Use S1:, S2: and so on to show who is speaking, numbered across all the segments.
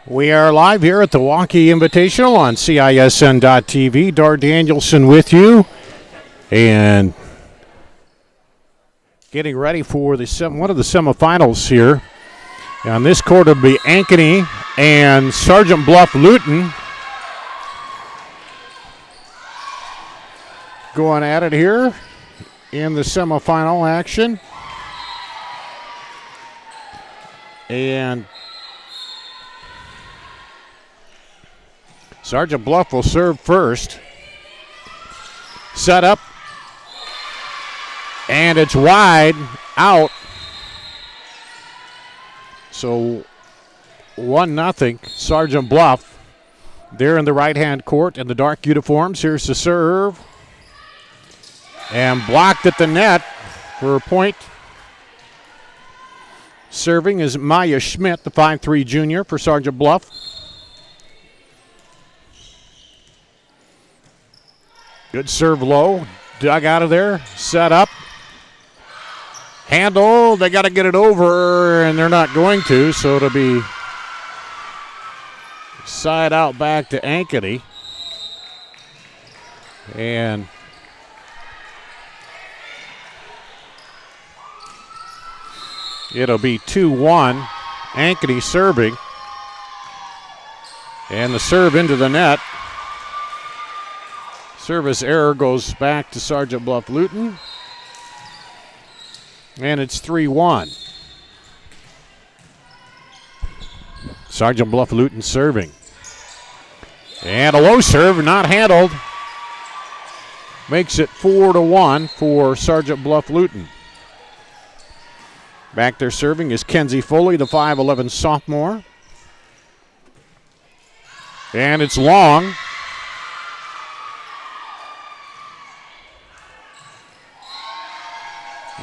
S1: We are live here at the Waukee Invitational on CISN.TV. Dar Danielson with you. And getting ready for one of the semifinals here. On this court will be Ankeny and Sergeant Bluff Luton going at it here in the semifinal action. And Sergeant Bluff will serve first. Set up. And it's wide out. So 1-0 Sergeant Bluff. There in the right-hand court in the dark uniforms. Here's the serve. And blocked at the net for a point. Serving is Maya Schmidt, the 5'3" junior for Sergeant Bluff. Good serve low, dug out of there, set up. Handle, they got to get it over, and they're not going to, so it'll be side out back to Ankeny. And it'll be 2-1, Ankeny serving. And the serve into the net. Service error goes back to Sergeant Bluff Luton. And it's 3-1. Sergeant Bluff Luton serving. And a low serve, not handled. Makes it 4-1 for Sergeant Bluff Luton. Back there serving is Kenzie Foley, the 5'11" sophomore. And it's long.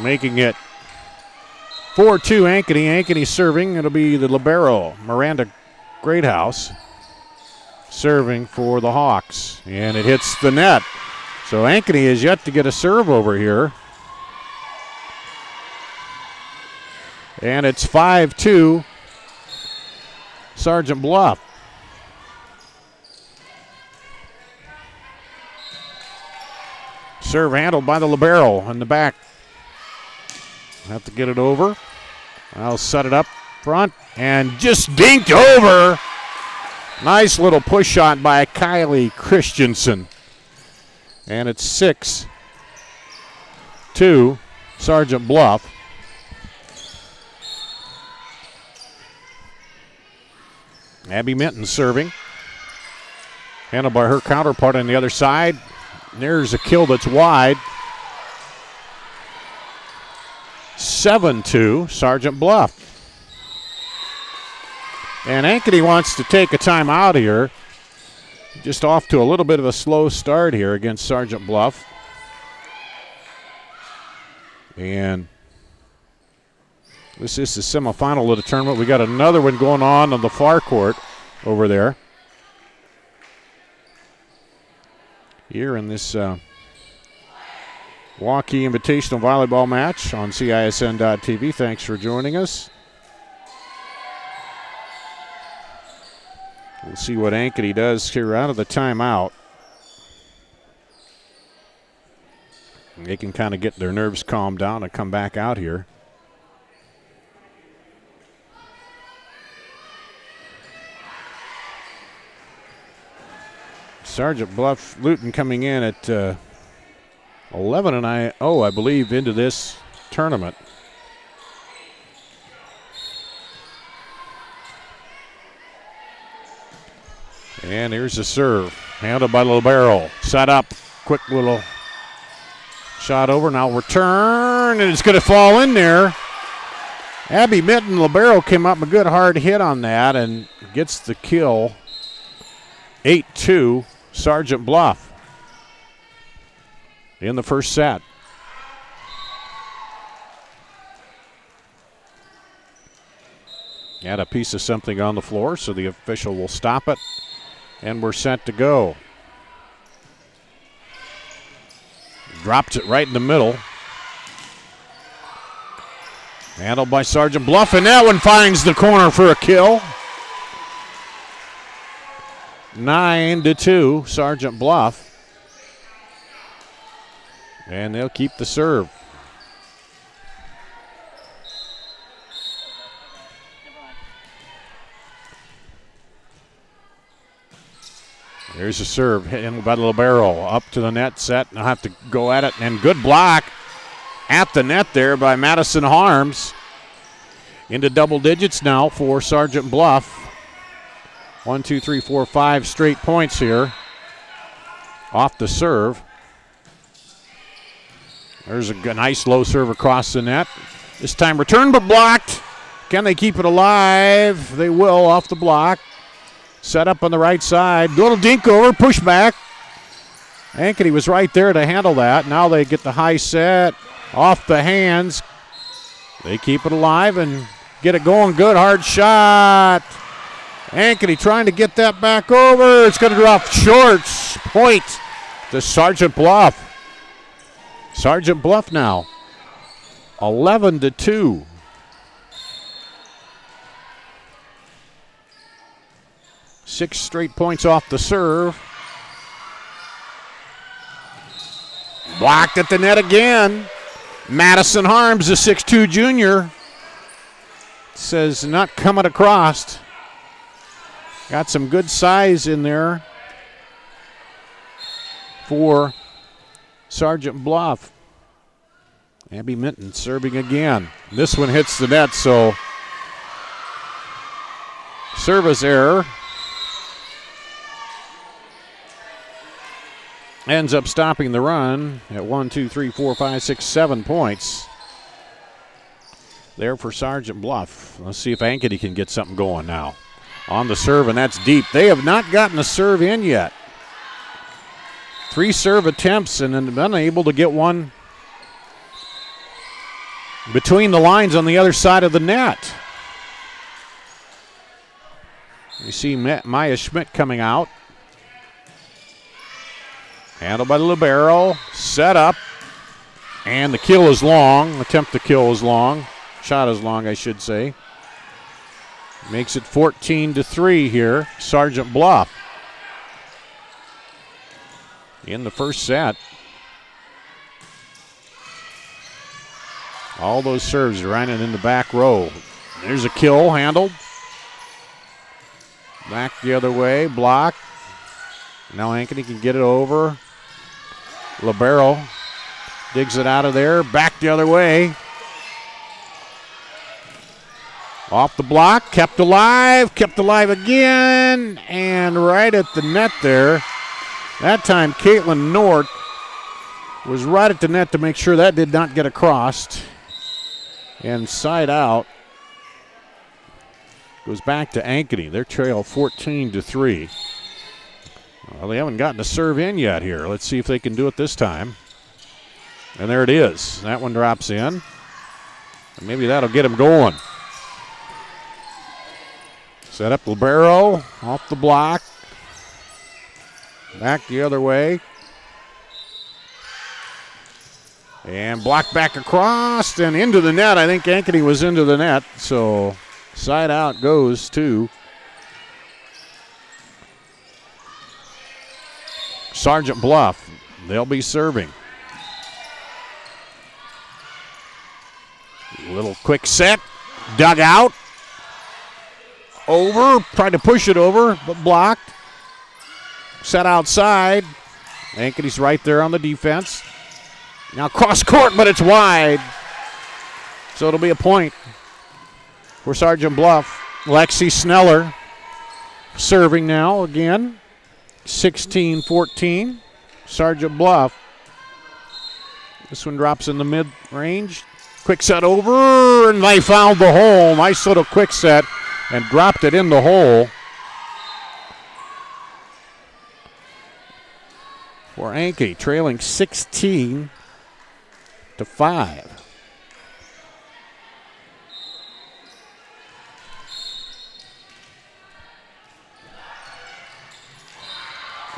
S1: Making it 4-2 Ankeny. Ankeny serving. It'll be the libero, Miranda Greathouse, serving for the Hawks. And it hits the net. So Ankeny is yet to get a serve over here. And it's 5-2 Sergeant Bluff. Serve handled by the libero in the back. Have to get it over. I'll set it up front and just dinked over. Nice little push shot by Kylie Christensen. And it's 6-2 Sergeant Bluff. Abby Minton serving. Handled by her counterpart on the other side. There's a kill that's wide. 7-2 Sergeant Bluff. And Ankeny wants to take a timeout here. Just off to a little bit of a slow start here against Sergeant Bluff. And this is the semifinal of the tournament. We got another one going on the far court over there. Here in this Waukee Invitational Volleyball match on CISN.TV. Thanks for joining us. We'll see what Ankeny does here out of the timeout. They can kind of get their nerves calmed down and come back out here. Sergeant Bluff Luton coming in at 11-0, I believe, into this tournament. And here's the serve. Handled by libero. Set up. Quick little shot over. Now return, and it's going to fall in there. Abby Minton, libero, came up a good hard hit on that and gets the kill. 8-2 Sergeant Bluff in the first set. Had a piece of something on the floor, so the official will stop it, and we're set to go. Drops it right in the middle. Handled by Sergeant Bluff, and that one finds the corner for a kill. 9-2, Sergeant Bluff. And they'll keep the serve. There's a serve hit by the libero. Up to the net, set. They'll have to go at it. And good block at the net there by Madison Harms. Into double digits now for Sergeant Bluff. 1, 2, 3, 4, 5 straight points here off the serve. There's a nice low serve across the net. This time returned but blocked. Can they keep it alive? They will off the block. Set up on the right side. Little dink over, push back. Ankeny was right there to handle that. Now they get the high set off the hands. They keep it alive and get it going. Good hard shot. Ankeny trying to get that back over. It's going to drop short. Point to Sergeant Bluff. Sergeant Bluff now 11-2. Six straight points off the serve. Blocked at the net again. Madison Harms, the 6'2 junior, says not coming across. Got some good size in there for Sergeant Bluff. Abby Minton serving again. This one hits the net, so service error. Ends up stopping the run at 1, 2, 3, 4, 5, 6, 7 points. There for Sergeant Bluff. Let's see if Ankeny can get something going now. On the serve, and that's deep. They have not gotten a serve in yet. 3 serve attempts and then unable to get one between the lines on the other side of the net. You see Maya Schmidt coming out. Handled by the libero, set up, and the kill is long. Attempt to kill is long. Shot is long, I should say. Makes it 14-3 here. Sergeant Bluff in the first set. All those serves running in the back row. There's a kill handled. Back the other way, block. Now Ankeny can get it over. Libero digs it out of there. Back the other way. Off the block, kept alive again, and right at the net there. That time Caitlin Nort was right at the net to make sure that did not get across. And side out goes back to Ankeny. Their trail 14-3. Well, they haven't gotten a serve in yet here. Let's see if they can do it this time. And there it is. That one drops in. And maybe that'll get them going. Set up libero off the block. Back the other way. And blocked back across and into the net. I think Ankeny was into the net. So side out goes to Sergeant Bluff. They'll be serving. Little quick set. Dug out. Over. Tried to push it over, but blocked. Set outside. Ankeny's right there on the defense. Now cross court, but it's wide. So it'll be a point for Sergeant Bluff. Lexi Sneller serving now again. 16-14. Sergeant Bluff. This one drops in the mid-range. Quick set over, and they found the hole. Nice little quick set, and dropped it in the hole. For Ankeny, trailing 16-5.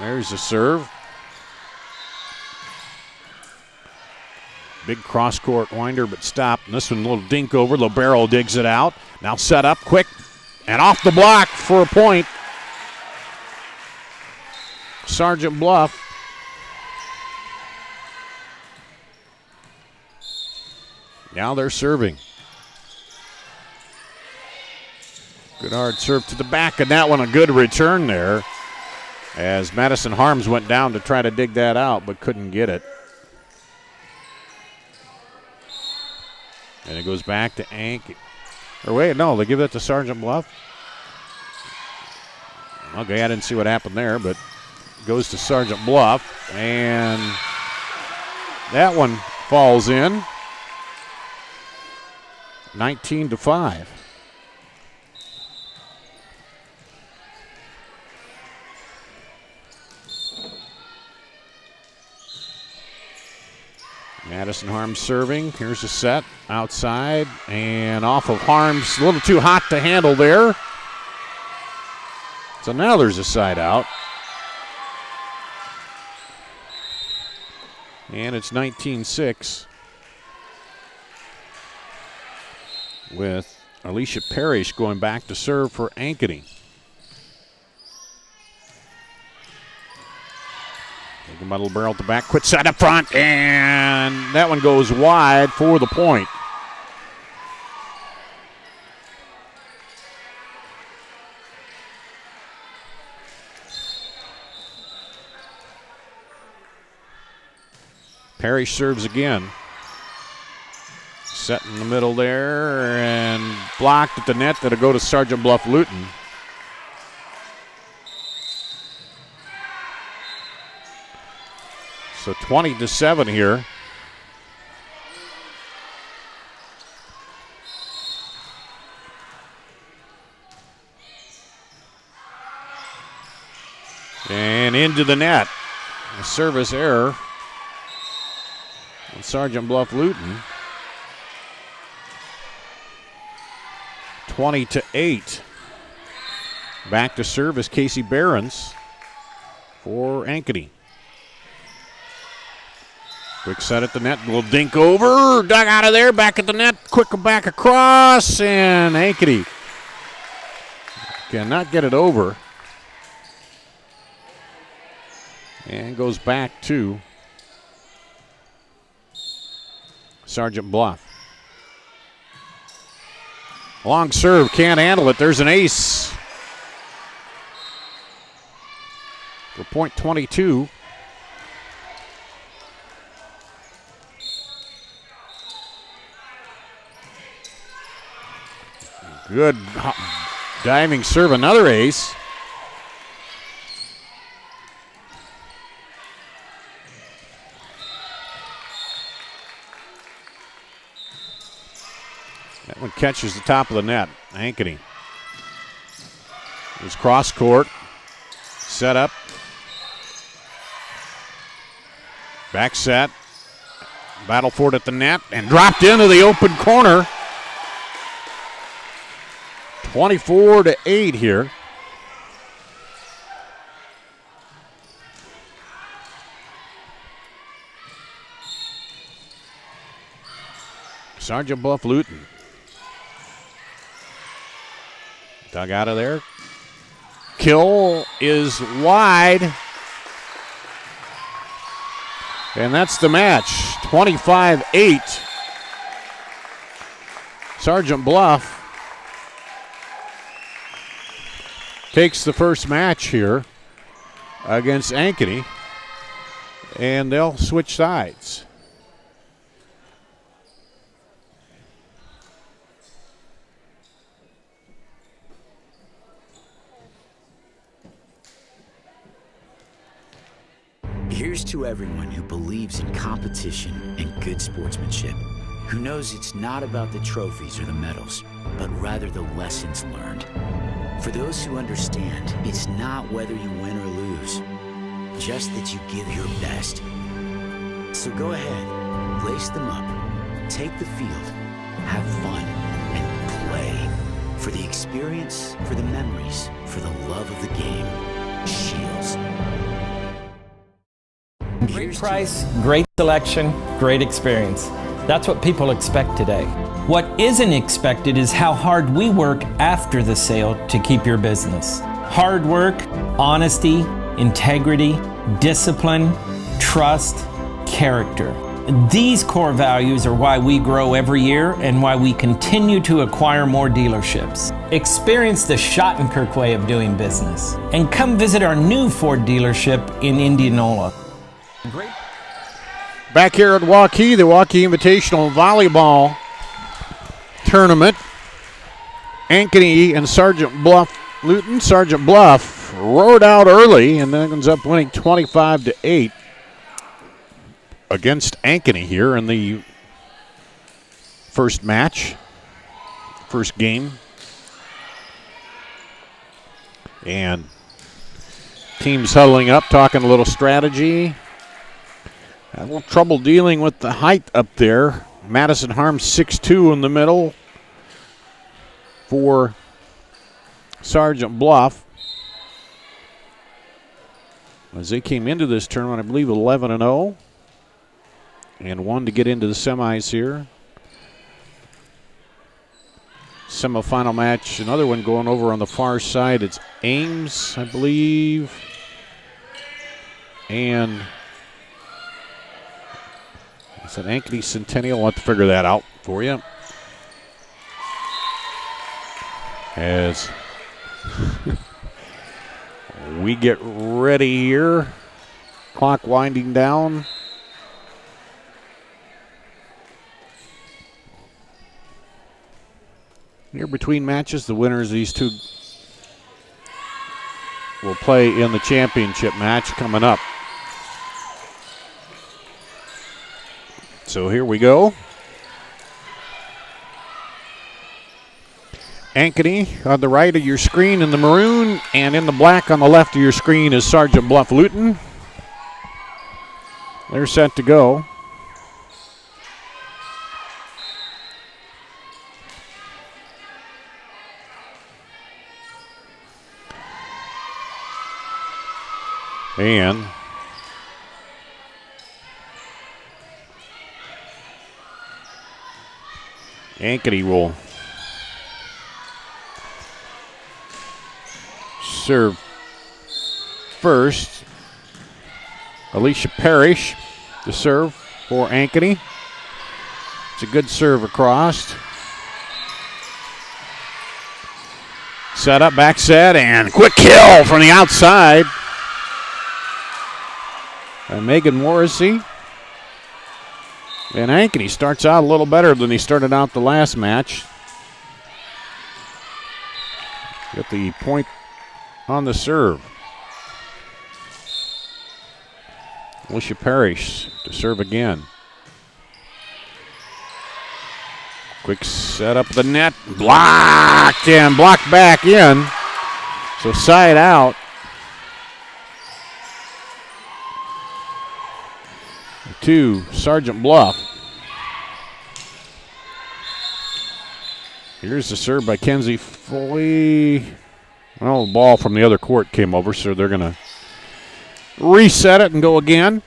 S1: There's the serve. Big cross-court winder, but stopped. And this one, a little dink over. Libero digs it out. Now set up quick and off the block for a point. Sergeant Bluff. Now they're serving. Good hard serve to the back, and that one a good return there as Madison Harms went down to try to dig that out but couldn't get it. And it goes back to Ank. Or wait, no, they give it to Sergeant Bluff. Okay, I didn't see what happened there, but it goes to Sergeant Bluff, and that one falls in. 19-5. Madison Harms serving. Here's a set outside and off of Harms. A little too hot to handle there. So now there's a side out. And it's 19-6 with Alicia Parrish going back to serve for Ankeny. Taking by Little Barrel at the back, quick side up front, and that one goes wide for the point. Parrish serves again. Set in the middle there and blocked at the net. That'll go to Sergeant Bluff Luton. So 20-7 here. And into the net. A service error on Sergeant Bluff Luton. 20-8. Back to service Casey Behrens for Ankeny. Quick set at the net, a little dink over, dug out of there, back at the net, quick back across, and Ankeny cannot get it over. And goes back to Sergeant Bluff. Long serve, can't handle it. There's an ace for point 22. Good diving serve, another ace. That one catches the top of the net. Ankeny. It was cross court. Set up. Back set. Battle for it at the net and dropped into the open corner. 24-8 here. Sergeant Bluff Luton. Dug out of there. Kill is wide. And that's the match. 25-8. Sergeant Bluff takes the first match here against Ankeny, and they'll switch sides.
S2: Here's to everyone who believes in competition and good sportsmanship, who knows it's not about the trophies or the medals, but rather the lessons learned. For those who understand, it's not whether you win or lose, just that you give your best. So go ahead, lace them up, take the field, have fun, and play. For the experience, for the memories, for the love of the game. Shields.
S3: Great price, great selection, great experience. That's what people expect today. What isn't expected is how hard we work after the sale to keep your business. Hard work, honesty, integrity, discipline, trust, character. These core values are why we grow every year and why we continue to acquire more dealerships. Experience the Schottenkirk way of doing business and come visit our new Ford dealership in Indianola. Great.
S1: Back here at Waukee, the Waukee Invitational Volleyball Tournament. Ankeny and Sergeant Bluff Luton. Sergeant Bluff rode out early and then ends up winning 25-8 against Ankeny here in the first match, first game. And teams huddling up, talking a little strategy. Had a little trouble dealing with the height up there. Madison Harms 6'2" in the middle for Sergeant Bluff. As they came into this tournament, I believe 11-0. And one to get into the semis here. Semifinal match, another one going over on the far side. It's Ames, I believe. And it's an Ankeny Centennial. I'll have to figure that out for you. As we get ready here. Clock winding down. Here between matches, the winners of these two will play in the championship match coming up. So here we go. Ankeny on the right of your screen in the maroon, and in the black on the left of your screen is Sergeant Bluff Luton. They're set to go. And Ankeny will serve first. Alicia Parrish to serve for Ankeny. It's a good serve across. Set up, back set, and quick kill from the outside. And Megan Morrissey. And Ankeny starts out a little better than he started out the last match. Got the point on the serve. Alicia Parrish to serve again. Quick set up the net. Blocked and blocked back in. So side out. To Sergeant Bluff. Here's the serve by Kenzie Foley. Well, the ball from the other court came over, so they're going to reset it and go again.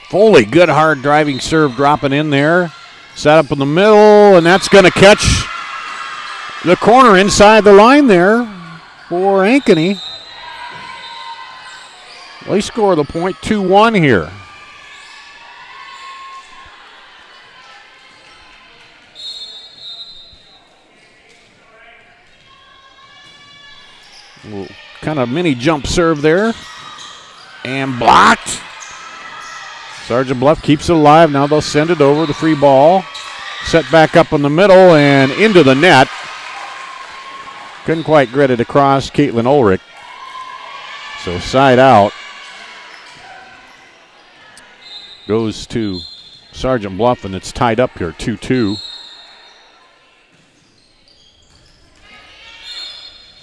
S1: Foley, good hard driving serve dropping in there. Set up in the middle, and that's going to catch the corner inside the line there for Ankeny. They score the point, 2-1 here. Little kind of mini jump serve there. And blocked. Sergeant Bluff keeps it alive. Now they'll send it over the free ball. Set back up in the middle and into the net. Couldn't quite get it across Caitlin Ulrich. So side out. Goes to Sergeant Bluff, and it's tied up here, 2-2.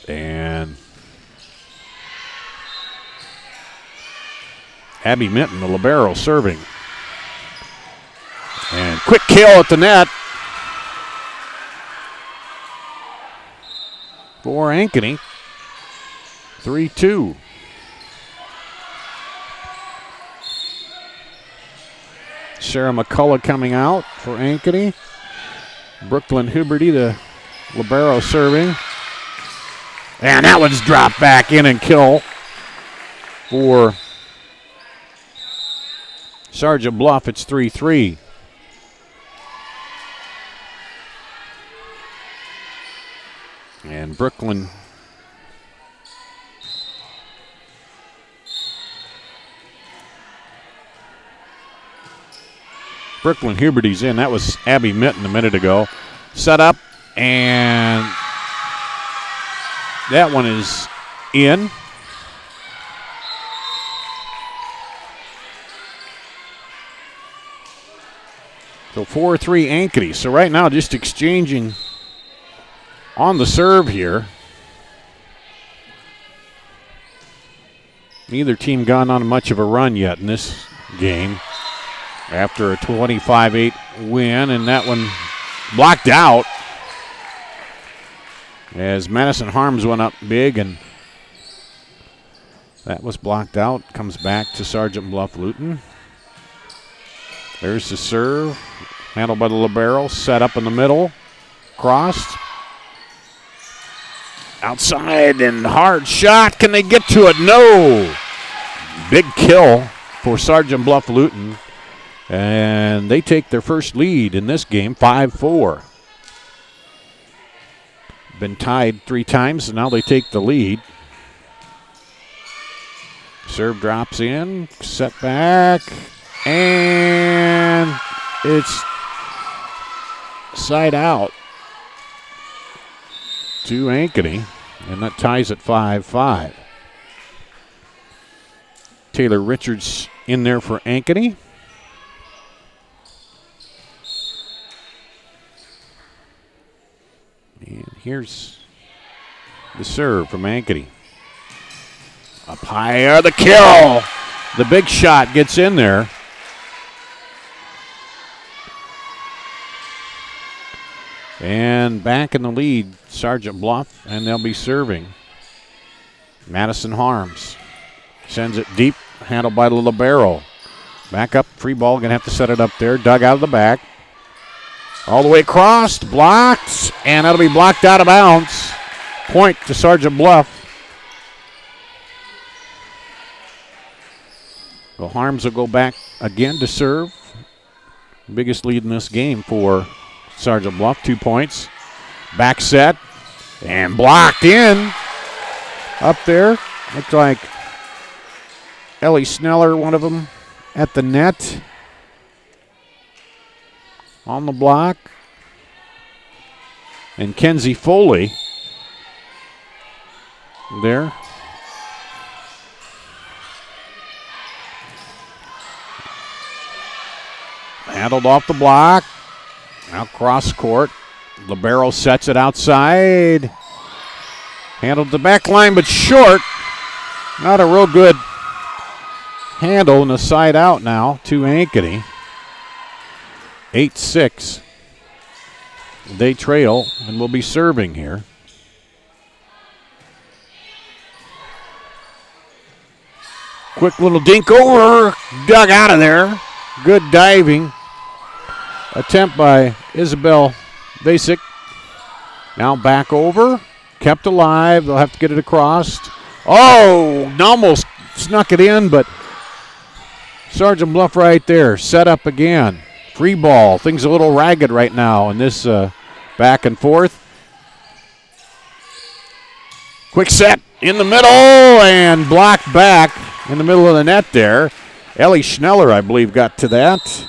S1: And Abby Minton, the libero, serving. And quick kill at the net for Ankeny. 3-2. Sarah McCullough coming out for Ankeny. Brooklyn Huberty, the libero, serving. And that one's dropped back in and kill for Sergeant Bluff. It's 3-3. And Brooklyn Huberty's in. That was Abby Mitten a minute ago. Set up, and that one is in. So 4-3 Ankeny. So right now just exchanging on the serve here. Neither team gone on much of a run yet in this game after a 25-8 win, and that one blocked out as Madison Harms went up big, and that was blocked out. Comes back to Sergeant Bluff Luton. There's the serve, handled by the libero, set up in the middle, crossed. Outside and hard shot. Can they get to it? No. Big kill for Sergeant Bluff Luton. And they take their first lead in this game, 5-4. Been tied 3 times, and now they take the lead. Serve drops in, set back, and it's side out to Ankeny, and that ties at 5-5. Taylor Richards in there for Ankeny. And here's the serve from Ankeny. Up higher, the kill. The big shot gets in there. And back in the lead, Sergeant Bluff, and they'll be serving. Madison Harms sends it deep, handled by the libero. Back up, free ball, gonna have to set it up there. Dug out of the back. All the way across, blocked, and that'll be blocked out of bounds. Point to Sergeant Bluff. Well, Harms will go back again to serve. Biggest lead in this game for Sergeant Bluff, 2 points. Back set, and blocked in. Up there, looks like Ellie Sneller, one of them, at the net. On the block. And Kenzie Foley there. Handled off the block. Now cross court. Libero sets it outside. Handled the back line, but short. Not a real good handle, and a side out now to Ankeny. 8-6. They trail and will be serving here. Quick little dink over. Dug out of there. Good diving attempt by Isabel Basic. Now back over. Kept alive. They'll have to get it across. Oh, almost snuck it in, but Sergeant Bluff right there. Set up again. Free ball. Things a little ragged right now in this back and forth. Quick set in the middle and blocked back in the middle of the net there. Ellie Schneller, I believe, got to that.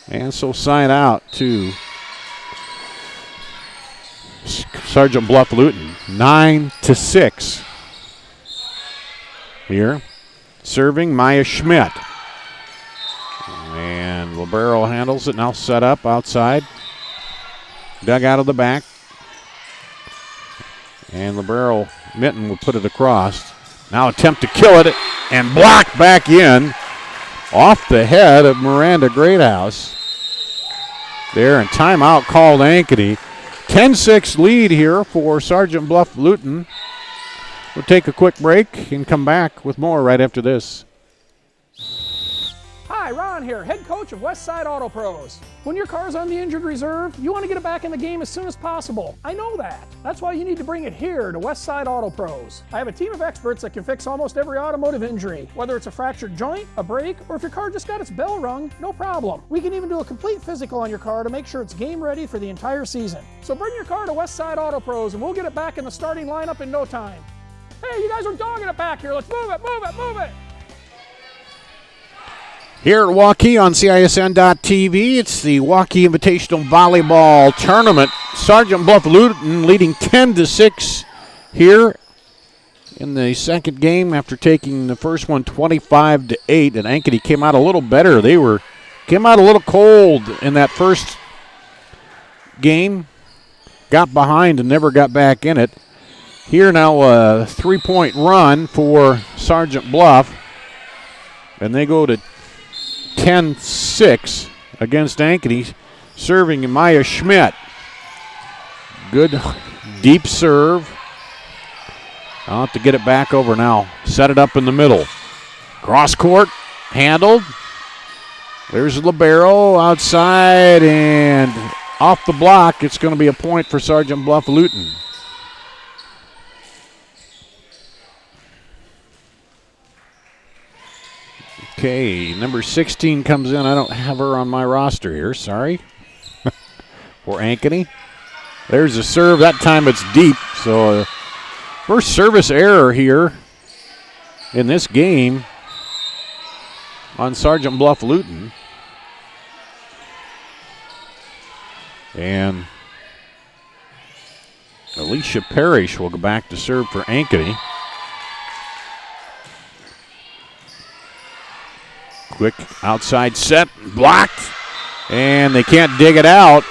S1: And so side out to Sergeant Bluff Luton. 9-6 here. Serving Maya Schmidt. And libero handles it, now set up outside. Dug out of the back. And libero Mitten will put it across. Now attempt to kill it and block back in off the head of Miranda Greathouse. There, and timeout called Ankeny. 10-6 lead here for Sergeant Bluff Luton. We'll take a quick break and come back with more right after this.
S4: Hi, Ron here, head coach of Westside Auto Pros. When your car's on the injured reserve, you want to get it back in the game as soon as possible. I know that. That's why you need to bring it here to Westside Auto Pros. I have a team of experts that can fix almost every automotive injury. Whether it's a fractured joint, a brake, or if your car just got its bell rung, no problem. We can even do a complete physical on your car to make sure it's game ready for the entire season. So bring your car to Westside Auto Pros and we'll get it back in the starting lineup in no time. Hey, you guys are dogging it back here. Let's move it, move it, move it.
S1: Here at Waukee on CISN.TV, it's the Waukee Invitational Volleyball Tournament. Sergeant Bluff-Luton leading 10-6 here in the second game after taking the first one 25-8. And Ankeny came out a little better. They came out a little cold in that first game, got behind and never got back in it. Here now a 3-point run for Sergeant Bluff, and they go to 10-6 against Ankeny, serving Maya Schmidt. Good deep serve. I'll have to get it back over now. Set it up in the middle. Cross court, handled. There's the libero outside and off the block. It's going to be a point for Sergeant Bluff-Luton. Okay, number 16 comes in. I don't have her on my roster here. Sorry. For Ankeny. There's a serve. That time it's deep. So first service error here in this game on Sergeant Bluff-Luton. And Alicia Parrish will go back to serve for Ankeny. Quick outside set, blocked, and they can't dig it out.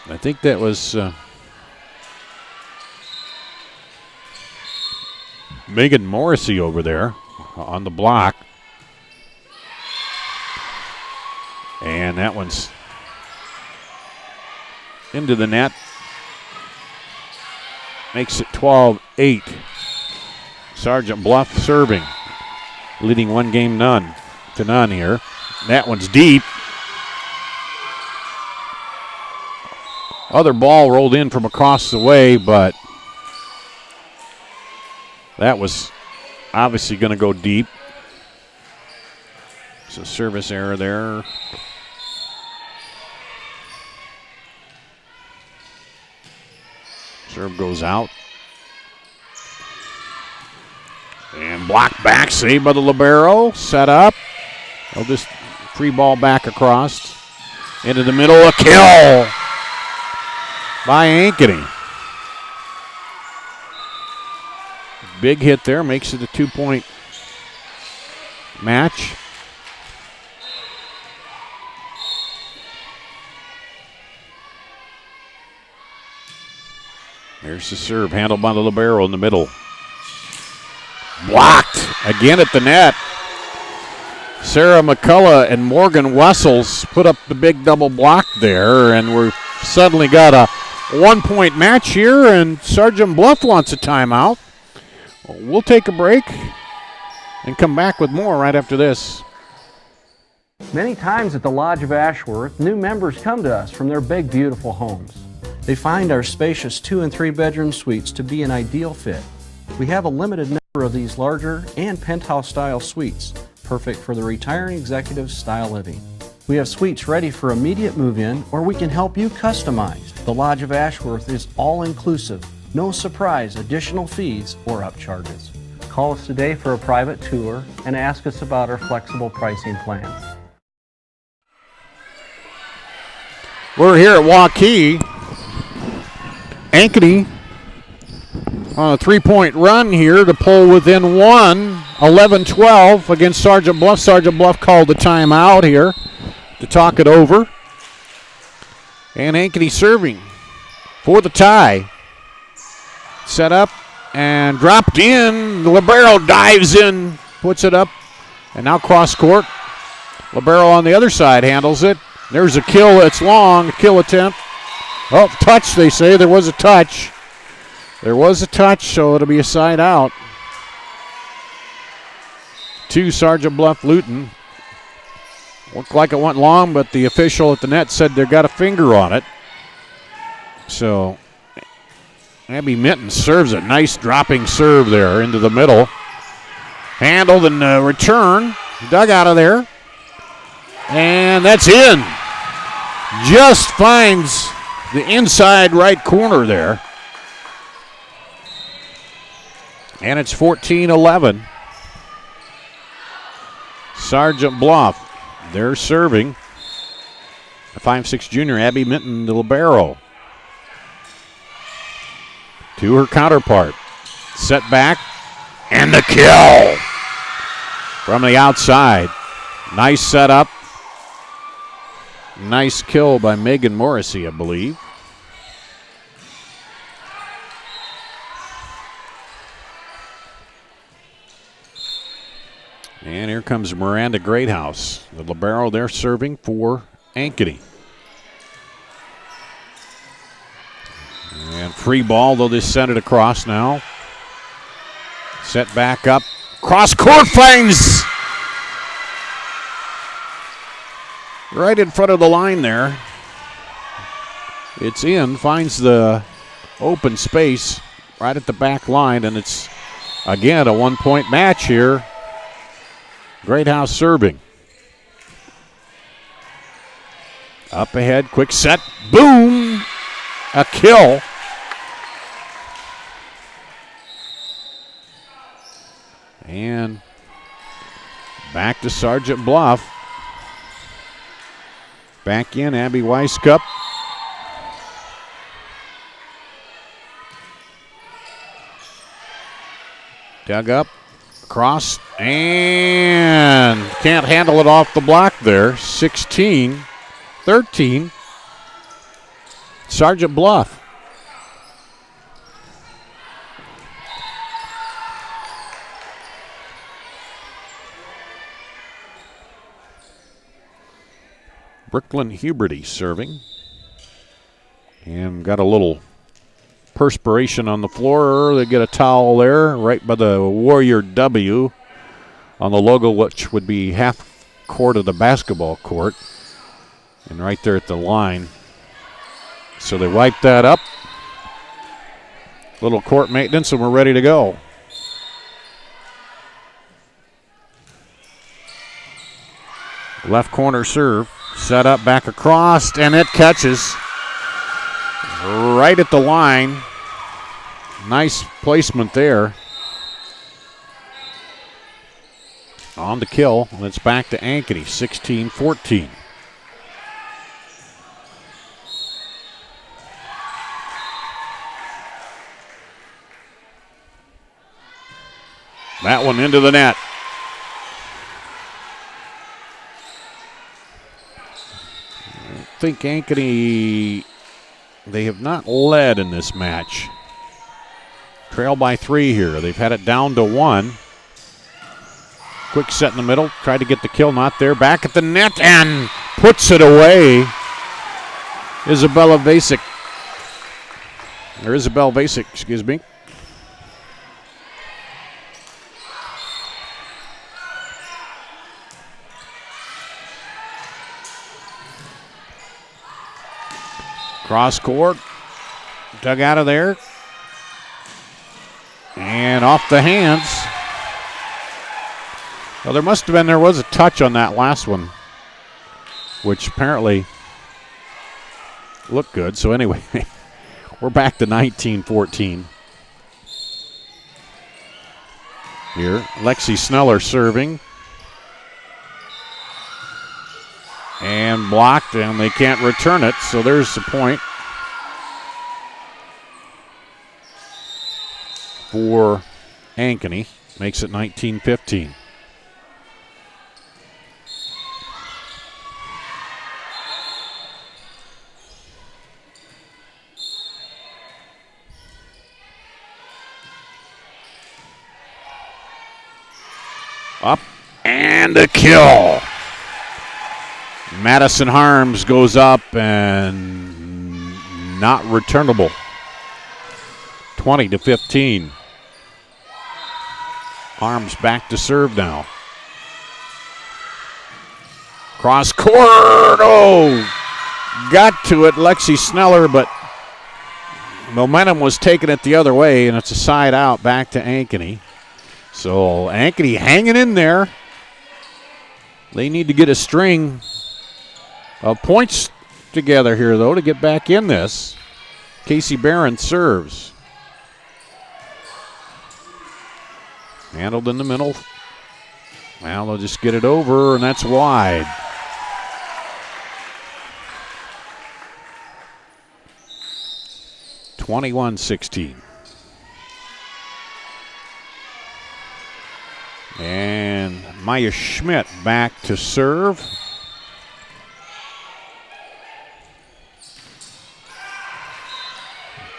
S1: I think that was Megan Morrissey over there on the block. And that one's into the net. Makes it 12-8. Sergeant Bluff serving, leading 1-0 here. That one's deep. Other ball rolled in from across the way, but that was obviously going to go deep. It's a service error there. Serve goes out. And blocked back, saved by the libero. Set up. They'll just free ball back across. Into the middle, a kill by Ankeny. Big hit there, makes it a 2-point match. There's the serve, handled by the libero in the middle. Blocked again at the net. Sarah McCullough and Morgan Wessels put up the big double block there, and we've suddenly got a 1-point match here, and Sergeant Bluff wants a timeout. We'll take a break and come back with more right after this.
S5: Many times at the Lodge of Ashworth, new members come to us from their big, beautiful homes. They find our spacious 2- and 3-bedroom suites to be an ideal fit. We have a limited number of these larger and penthouse-style suites, perfect for the retiring executive style living. We have suites ready for immediate move-in, or we can help you customize. The Lodge of Ashworth is all-inclusive, no surprise additional fees or upcharges. Call us today for a private tour and ask us about our flexible pricing plans.
S1: We're here at Waukee. Ankeny on a 3-point run here to pull within one, 11-12 against Sergeant Bluff. Sergeant Bluff called the timeout here to talk it over. And Ankeny serving for the tie. Set up and dropped in. The libero dives in, puts it up, and now cross court. Libero on the other side handles it. There's a kill. It's long, a kill attempt. Oh, touch, they say. There was a touch. There was a touch, so it'll be a side out. to Sergeant Bluff Luton. Looked like it went long, but the official at the net said they got a finger on it. So Abby Minton serves a nice dropping serve there into the middle. Handled and return. Dug out of there. And that's in. Just finds the inside right corner there. And it's 14-11. Sergeant Bluff, they're serving. A 5'6" junior, Abby Minton, the libero. To her counterpart. Set back. And the kill from the outside. Nice setup. Nice kill by Megan Morrissey, I believe. And here comes Miranda Greathouse. The libero, they're serving for Ankeny. And free ball, though they send it across now. Set back up. Cross court finds right in front of the line there. It's in, finds the open space right at the back line, and it's, again, a one-point match here. Greathouse serving. Up ahead, quick set, boom, a kill. And back to Sergeant Bluff. Back in, Abby Weiskup. Dug up, cross, and can't handle it off the block there. 16-13. Sergeant Bluff. Brooklyn Huberty serving. And got a little perspiration on the floor. They get a towel there right by the Warrior W on the logo, which would be half court of the basketball court. And right there at the line. So they wipe that up. Little court maintenance, and we're ready to go. Left corner serve. Set up, back across, and it catches right at the line. Nice placement there. On the kill, and it's back to Ankeny, 16-14. That one into the net. I think Ankeny, they have not led in this match. Trail by 3 here. They've had it down to 1. Quick set in the middle. Tried to get the kill, not there. Back at the net and puts it away. Isabel Vasic, excuse me. Cross court, dug out of there, and off the hands. Well, there was a touch on that last one, which apparently looked good. So anyway, we're back to 19-14. Here, Lexi Sneller serving. And blocked, and they can't return it, so there's the point for Ankeny. Makes it 19-15. Up, and a kill. Madison Harms goes up and not returnable. 20-15. Harms back to serve now. Cross court. Oh, got to it, Lexi Sneller, but momentum was taking it the other way, and it's a side out back to Ankeny. So Ankeny hanging in there. They need to get a string of points together here, though, to get back in this. Casey Barron serves. Handled in the middle. Well, they'll just get it over, and that's wide. (21-16). And Maya Schmidt back to serve.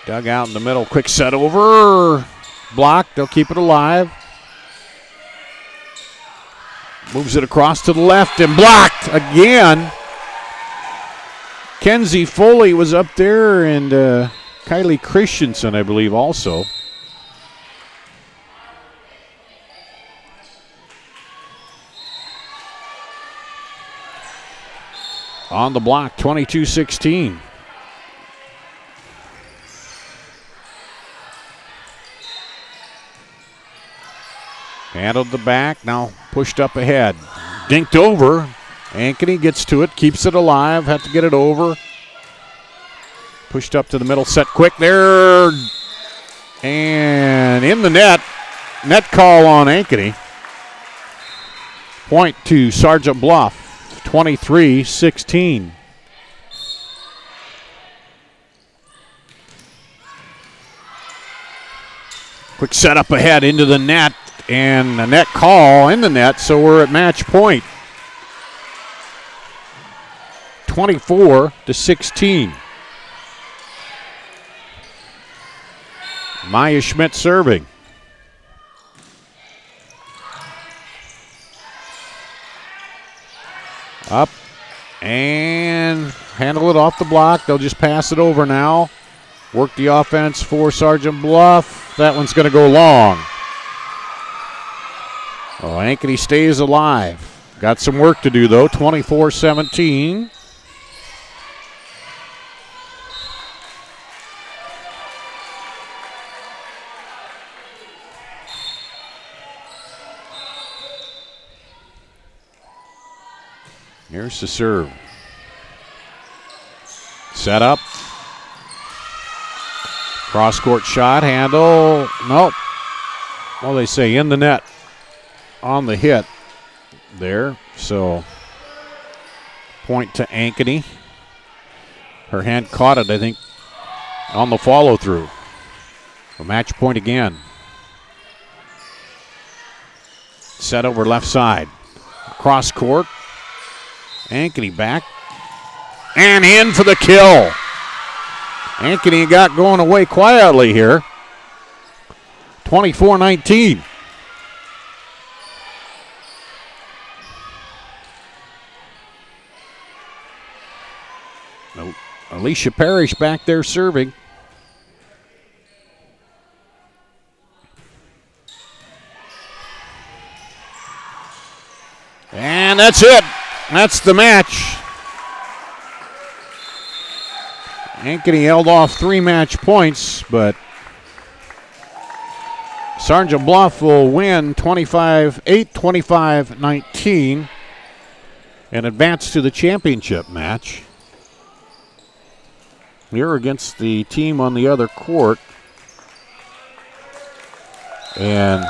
S1: Dug out in the middle, quick set over. Blocked, they'll keep it alive. Moves it across to the left and blocked again. Kenzie Foley was up there, and Kylie Christensen, I believe, also. On the block, 22-16. Handled the back, now pushed up ahead. Dinked over. Ankeny gets to it, keeps it alive, had to get it over. Pushed up to the middle, set quick there. And in the net. Net call on Ankeny. Point to Sergeant Bluff, 23-16. Quick set up ahead into the net. And a net call in the net, so we're at match point. 24-16. Maya Schmidt serving. Up and handle it off the block. They'll just pass it over now. Work the offense for Sergeant Bluff. That one's going to go long. Oh, Ankeny stays alive. Got some work to do, though. 24-17. Here's the serve. Set up. Cross-court shot. Handle. Nope. Well, they say in the net. On the hit there, so point to Ankeny. Her hand caught it, I think, on the follow-through. A match point again. Set over left side. Cross court. Ankeny back. And in for the kill. Ankeny got going away quietly here. 24-19. Alicia Parrish back there serving. And that's it. That's the match. Ankeny held off 3 match points, but Sergeant Bluff will win 25-19 and advance to the championship match. Here against the team on the other court. And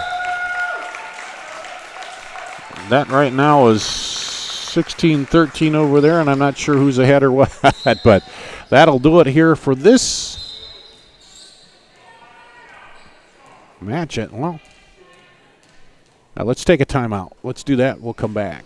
S1: that right now is 16-13 over there, and I'm not sure who's ahead or what, but that'll do it here for this match. Well, now let's take a timeout. Let's do that. We'll come back.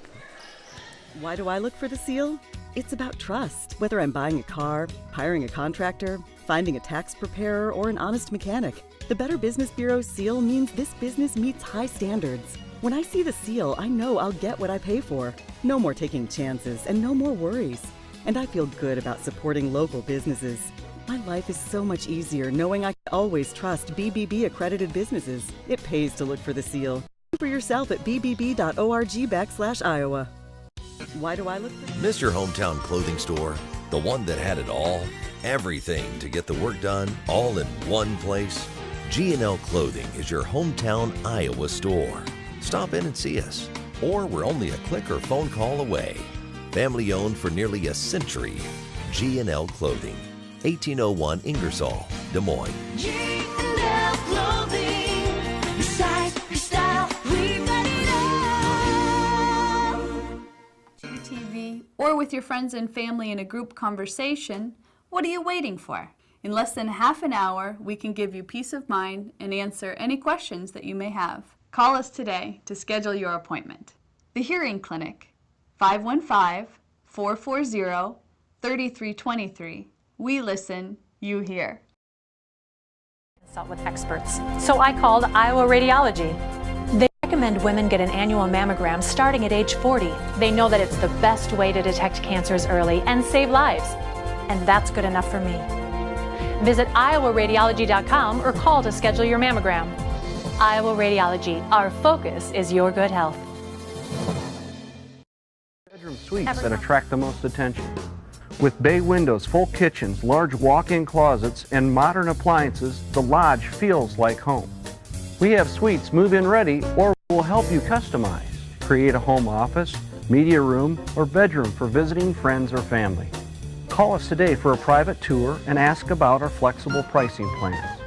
S6: Why do I look for the seal? It's about trust. Whether I'm buying a car, hiring a contractor, finding a tax preparer, or an honest mechanic, the Better Business Bureau seal means this business meets high standards. When I see the seal, I know I'll get what I pay for. No more taking chances and no more worries. And I feel good about supporting local businesses. My life is so much easier knowing I can always trust BBB accredited businesses. It pays to look for the seal. For yourself at bbb.org/Iowa. Why do I look for...
S7: Mr. Hometown Clothing Store, the one that had it all, everything to get the work done, all in one place. G&L Clothing is your hometown Iowa store. Stop in and see us, or we're only a click or phone call away. Family owned for nearly a century. G&L Clothing, 1801 Ingersoll, Des Moines.
S8: G&L Clothing, your size, your style, we've got it all.
S9: TV, or with your friends and family in a group conversation, what are you waiting for? In less than half an hour, we can give you peace of mind and answer any questions that you may have. Call us today to schedule your appointment. The Hearing Clinic, 515-440-3323. We listen, you hear.
S10: Consult with experts. So I called Iowa Radiology. They recommend women get an annual mammogram starting at age 40. They know that it's the best way to detect cancers early and save lives. And that's good enough for me. Visit iowaradiology.com or call to schedule your mammogram. Iowa Radiology, our focus is your good health.
S5: Bedroom suites that attract the most attention. With bay windows, full kitchens, large walk-in closets, and modern appliances, the Lodge feels like home. We have suites move-in ready, or we'll help you customize. Create a home office, media room, or bedroom for visiting friends or family. Call us today for a private tour and ask about our flexible pricing plans.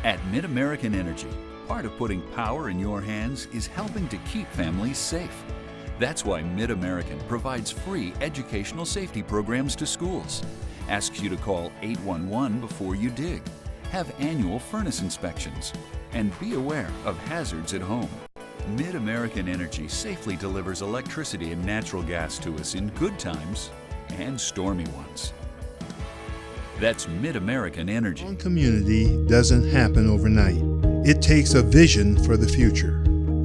S11: At Mid-American Energy, part of putting power in your hands is helping to keep families safe. That's why Mid-American provides free educational safety programs to schools, asks you to call 811 before you dig, have annual furnace inspections, and be aware of hazards at home. Mid-American Energy safely delivers electricity and natural gas to us in good times and stormy ones. That's Mid-American Energy.
S12: One community doesn't happen overnight. It takes a vision for the future,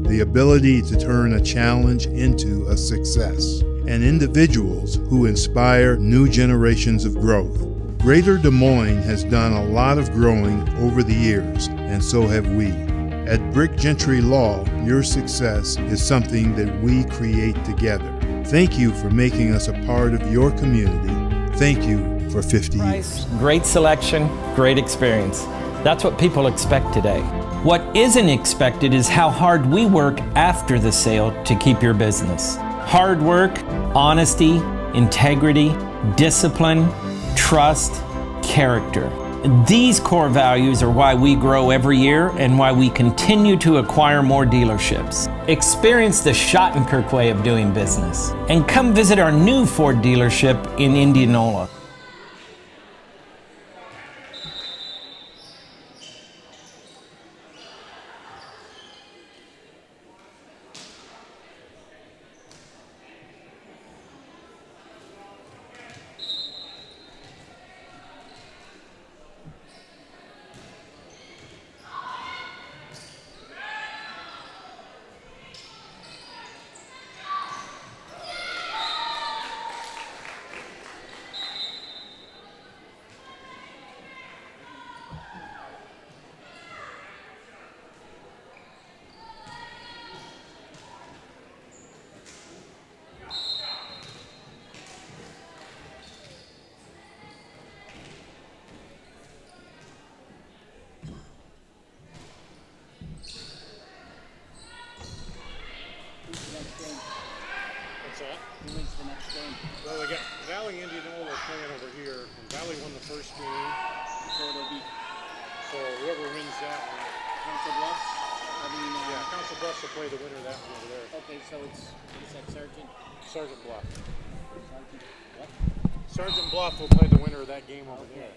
S12: the ability to turn a challenge into a success, and individuals who inspire new generations of growth. Greater Des Moines has done a lot of growing over the years, and so have we. At Brick Gentry Law, your success is something that we create together. Thank you for making us a part of your community. Thank you for 50 years.
S3: Great selection, great experience. That's what people expect today. What isn't expected is how hard we work after the sale to keep your business. Hard work, honesty, integrity, discipline, trust, character. These core values are why we grow every year and why we continue to acquire more dealerships. Experience the Schottenkirk way of doing business and come visit our new Ford dealership in Indianola.
S1: What's that? Who wins the next game? Well, they got Valley Indianola playing over here, and Valley won the first game. So it'll be. So whoever wins that one. Council Bluffs? Yeah, Council Bluffs will play the winner of that one over there. Okay, so it's, what is that, Sergeant? Sergeant Bluff. Sergeant what? Sergeant Bluff will play the winner of that game over there.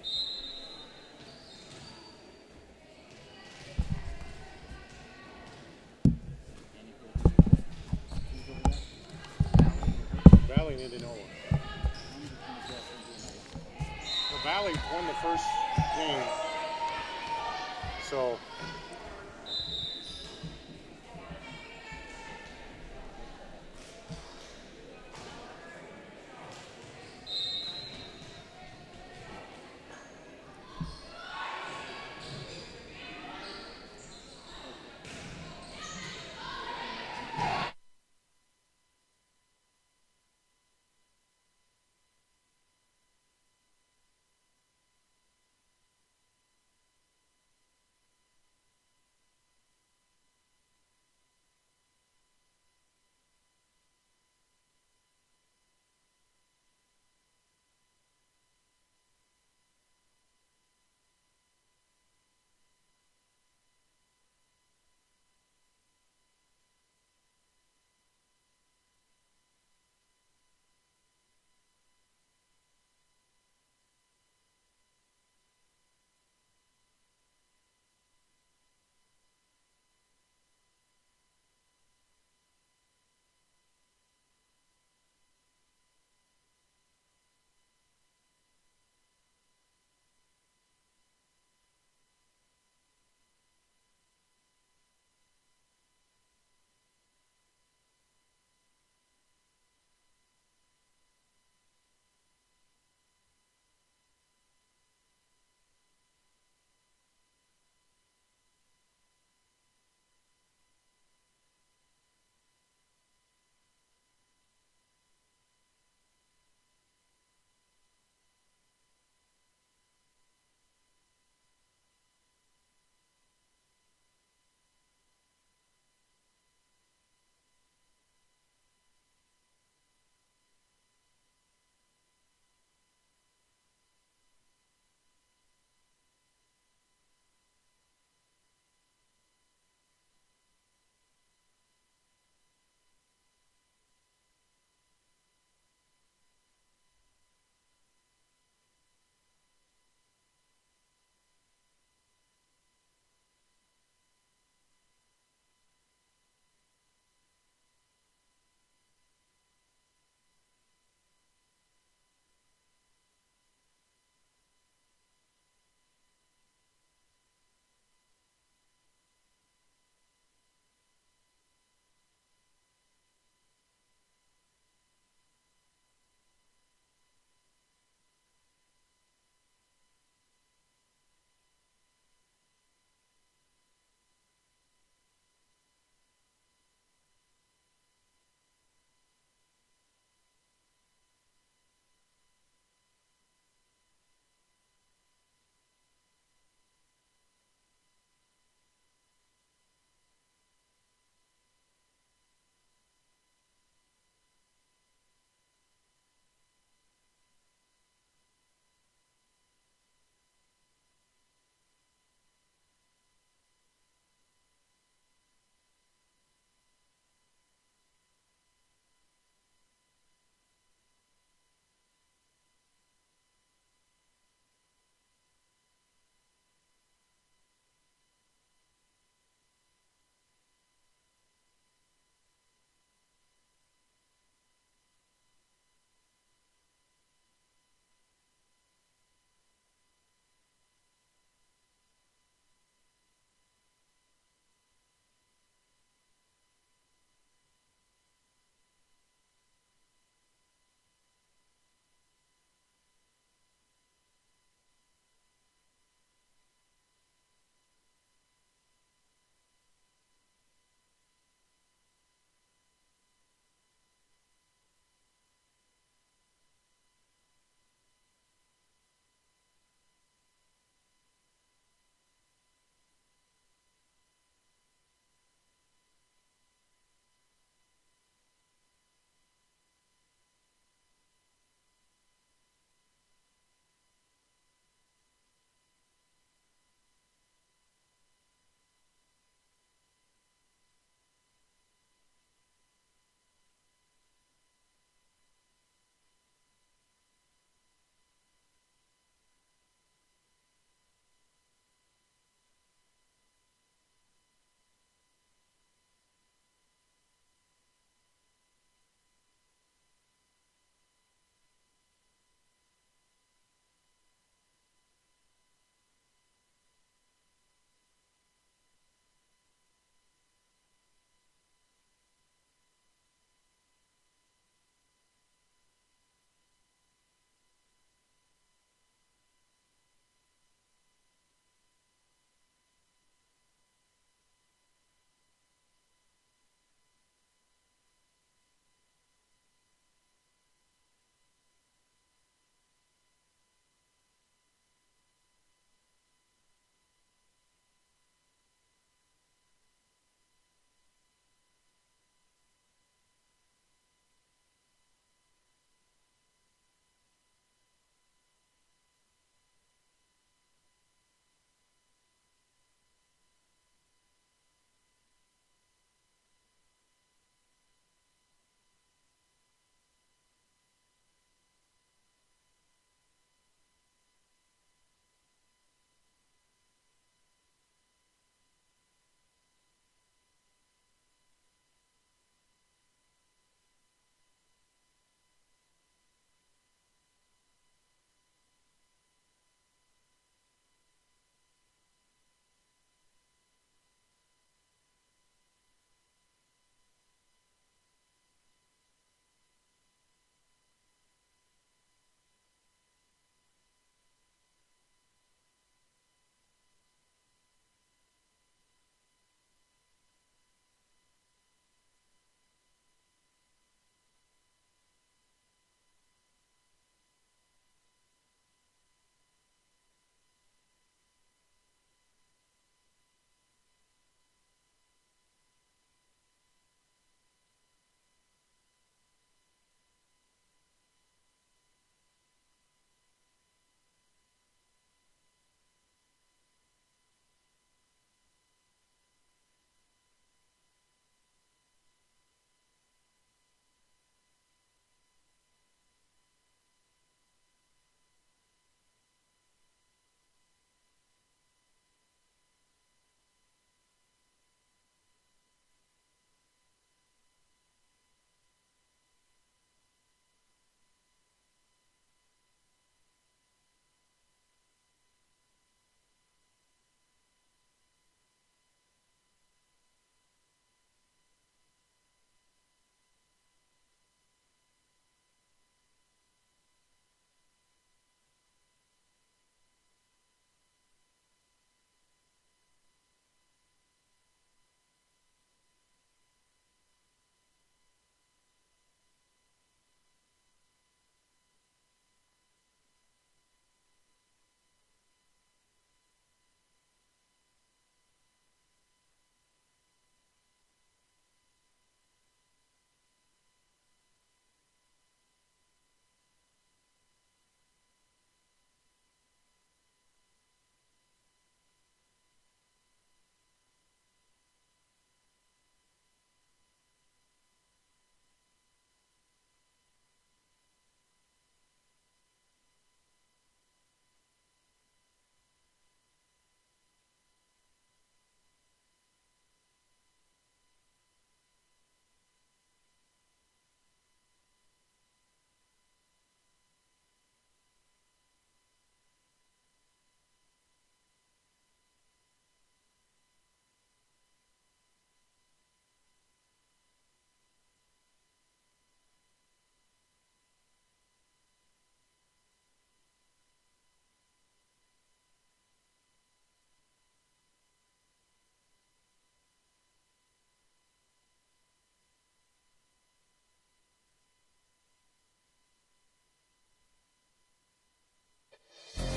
S1: Valley and Indianola. The Valley won the first game, so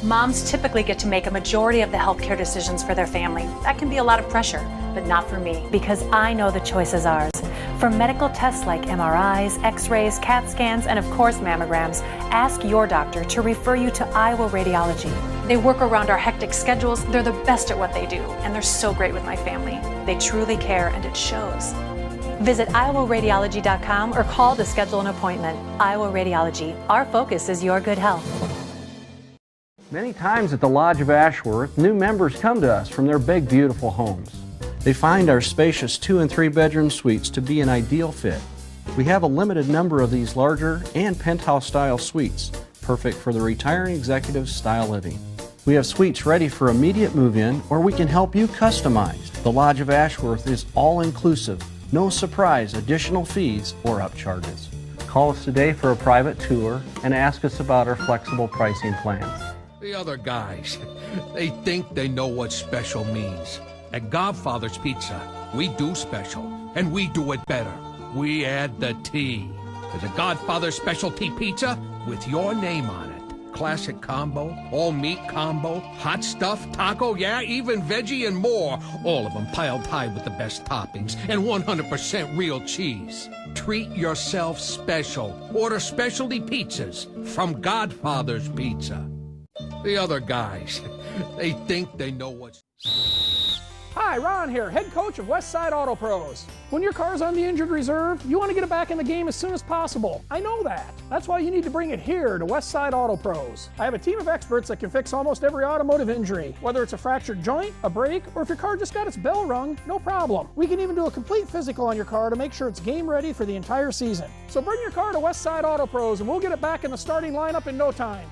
S10: Moms typically get to make a majority of the healthcare decisions for their family. That can be a lot of pressure, but not for me, because I know the choice is ours. For medical tests like MRIs, X-rays, CAT scans, and of course mammograms, ask your doctor to refer you to Iowa Radiology. They work around our hectic schedules, they're the best at what they do, and they're so great with my family. They truly care, and it shows. Visit iowaradiology.com or call to schedule an appointment. Iowa Radiology, our focus is your good health.
S5: Many times at the Lodge of Ashworth, new members come to us from their big, beautiful homes. They find our spacious 2 and 3 bedroom suites to be an ideal fit. We have a limited number of these larger and penthouse style suites, perfect for the retiring executive style living. We have suites ready for immediate move-in, or we can help you customize. The Lodge of Ashworth is all-inclusive, no surprise additional fees or upcharges. Call us today for a private tour and ask us about our flexible pricing plans.
S13: The other guys, they think they know what special means. At Godfather's Pizza, we do special, and we do it better. We add the T. There's a Godfather specialty pizza with your name on it. Classic combo, all meat combo, hot stuff, taco, yeah, even veggie and more. All of them piled high with the best toppings and 100% real cheese. Treat yourself special. Order specialty pizzas from Godfather's Pizza. The other guys, they think they know what's...
S4: Hi, Ron here, head coach of Westside Auto Pros. When your car's on the injured reserve, you want to get it back in the game as soon as possible. I know that. That's why you need to bring it here to Westside Auto Pros. I have a team of experts that can fix almost every automotive injury. Whether it's a fractured joint, a brake, or if your car just got its bell rung, no problem. We can even do a complete physical on your car to make sure it's game ready for the entire season. So bring your car to Westside Auto Pros and we'll get it back in the starting lineup in no time.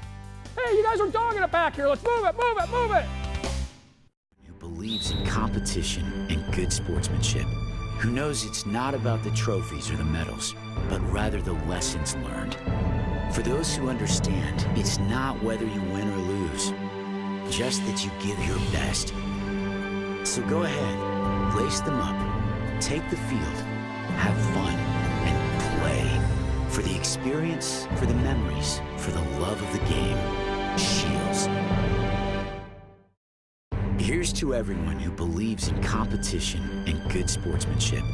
S4: Hey, you guys are dogging it back here. Let's move it, move it, move it.
S2: Who believes in competition and good sportsmanship, who knows it's not about the trophies or the medals, but rather the lessons learned. For those who understand, it's not whether you win or lose, just that you give your best. So go ahead, lace them up, take the field, have fun, and play. For the experience, for the memories, for the love of the game. Shields. Here's to everyone who believes in competition and good sportsmanship,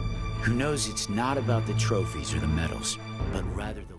S2: who knows it's not about the trophies or the medals, but rather the...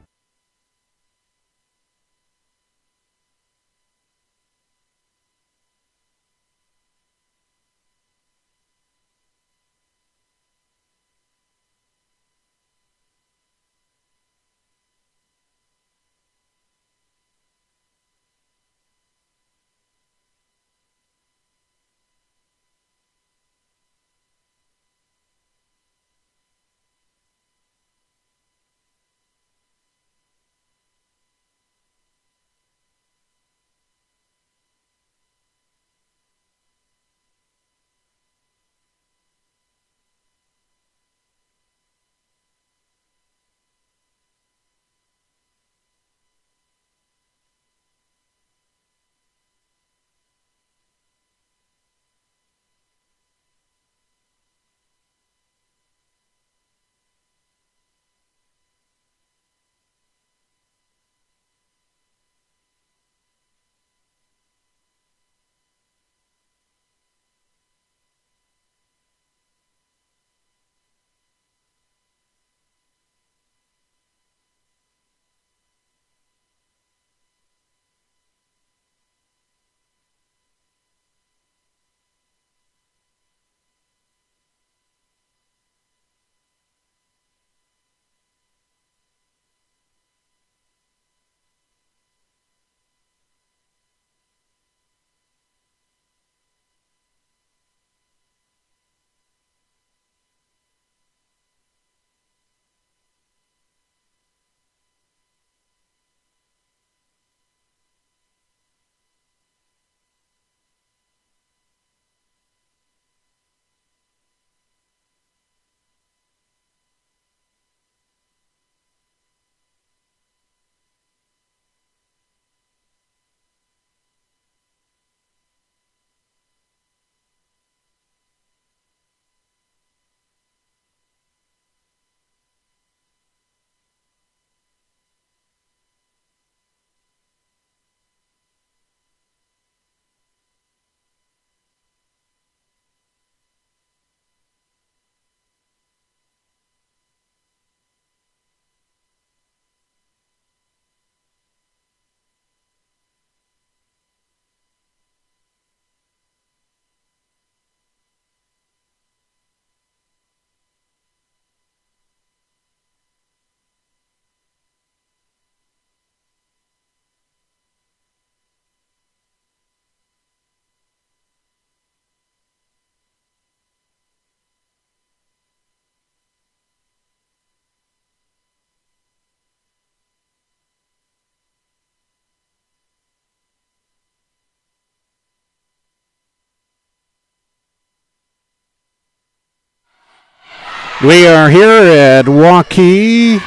S1: We are here at Waukee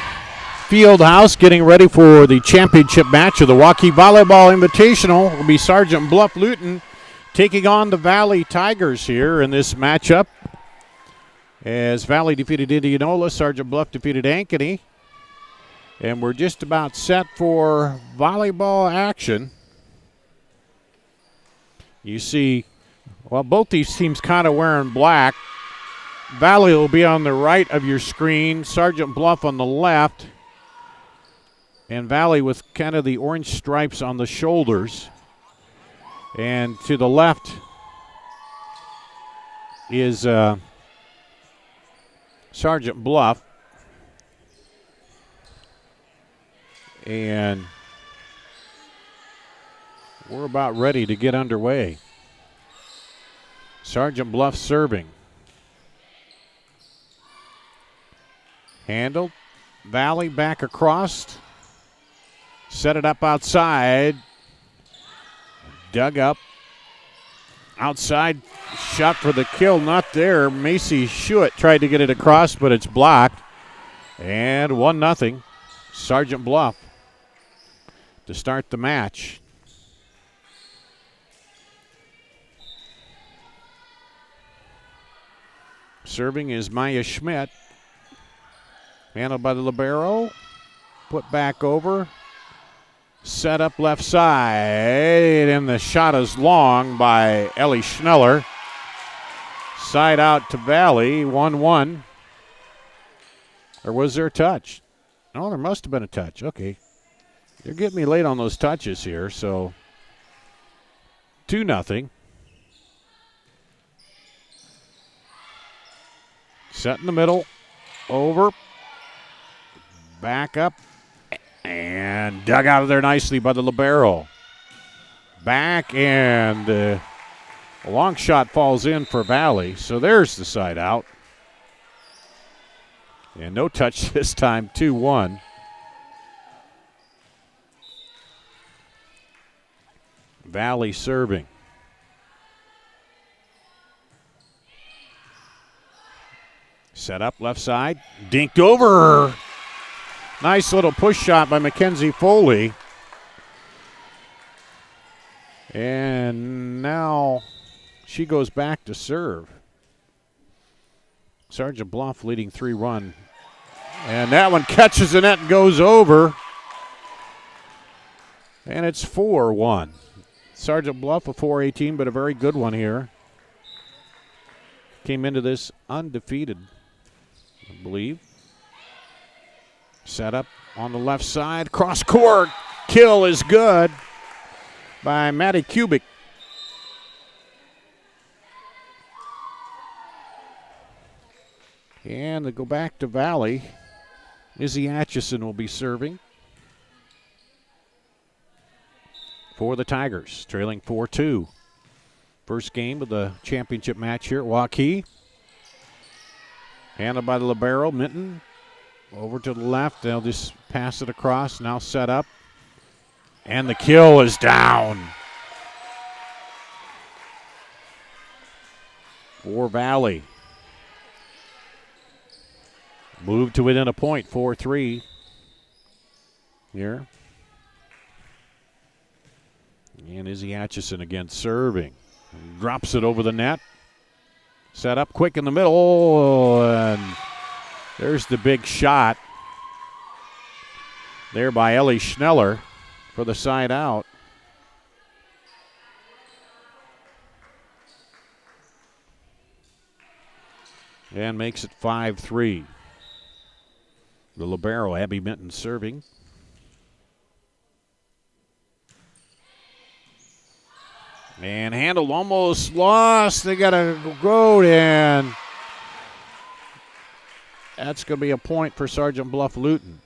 S1: Fieldhouse getting ready for the championship match of the Waukee Volleyball Invitational. It will be Sergeant Bluff Luton taking on the Valley Tigers here in this matchup. As Valley defeated Indianola, Sergeant Bluff defeated Ankeny. And we're just about set for volleyball action. You see, well, both these teams kind of wearing black. Valley will be on the right of your screen, Sergeant Bluff on the left, and Valley with kind of the orange stripes on the shoulders. And to the left is Sergeant Bluff. And we're about ready to get underway. Sergeant Bluff serving. Handled. Valley back across. Set it up outside. Dug up. Outside shot for the kill. Not there. Macy Schuett tried to get it across, but it's blocked. And 1-0. Sergeant Bluff to start the match. Serving is Maya Schmidt. Handled by the libero. Put back over. Set up left side. And the shot is long by Ellie Schneller. Side out to Valley. 1-1. Or was there a touch? Oh, there must have been a touch. Okay. You're getting me late on those touches here, so 2-0. Set in the middle. Over. Back up. And dug out of there nicely by the libero. Back, and a long shot falls in for Valley. So there's the side out. And no touch this time, 2-1. Valley serving. Set up left side. Dinked over. Nice little push shot by Mackenzie Foley. And now she goes back to serve. Sergeant Bluff leading 3-1. And that one catches the net and goes over. And it's 4-1. Sergeant Bluff a 4-18, but a very good one here. Came into this undefeated, I believe. Set up on the left side. Cross court. Kill is good by Maddie Kubik. And they go back to Valley. Izzy Atchison will be serving for the Tigers, trailing 4-2. First game of the championship match here at Waukee. Handled by the libero, Minton. Over to the left, they'll just pass it across, now set up. And the kill is down. For Valley. Moved to within a point, 4-3 here. And Izzy Atchison again serving. Drops it over the net. Set up quick in the middle, and there's the big shot there by Ellie Schneller for the side out. And makes it 5-3. The libero, Abby Minton, serving. And handled, almost lost. They got to go, and that's going to be a point for Sergeant Bluff Luton.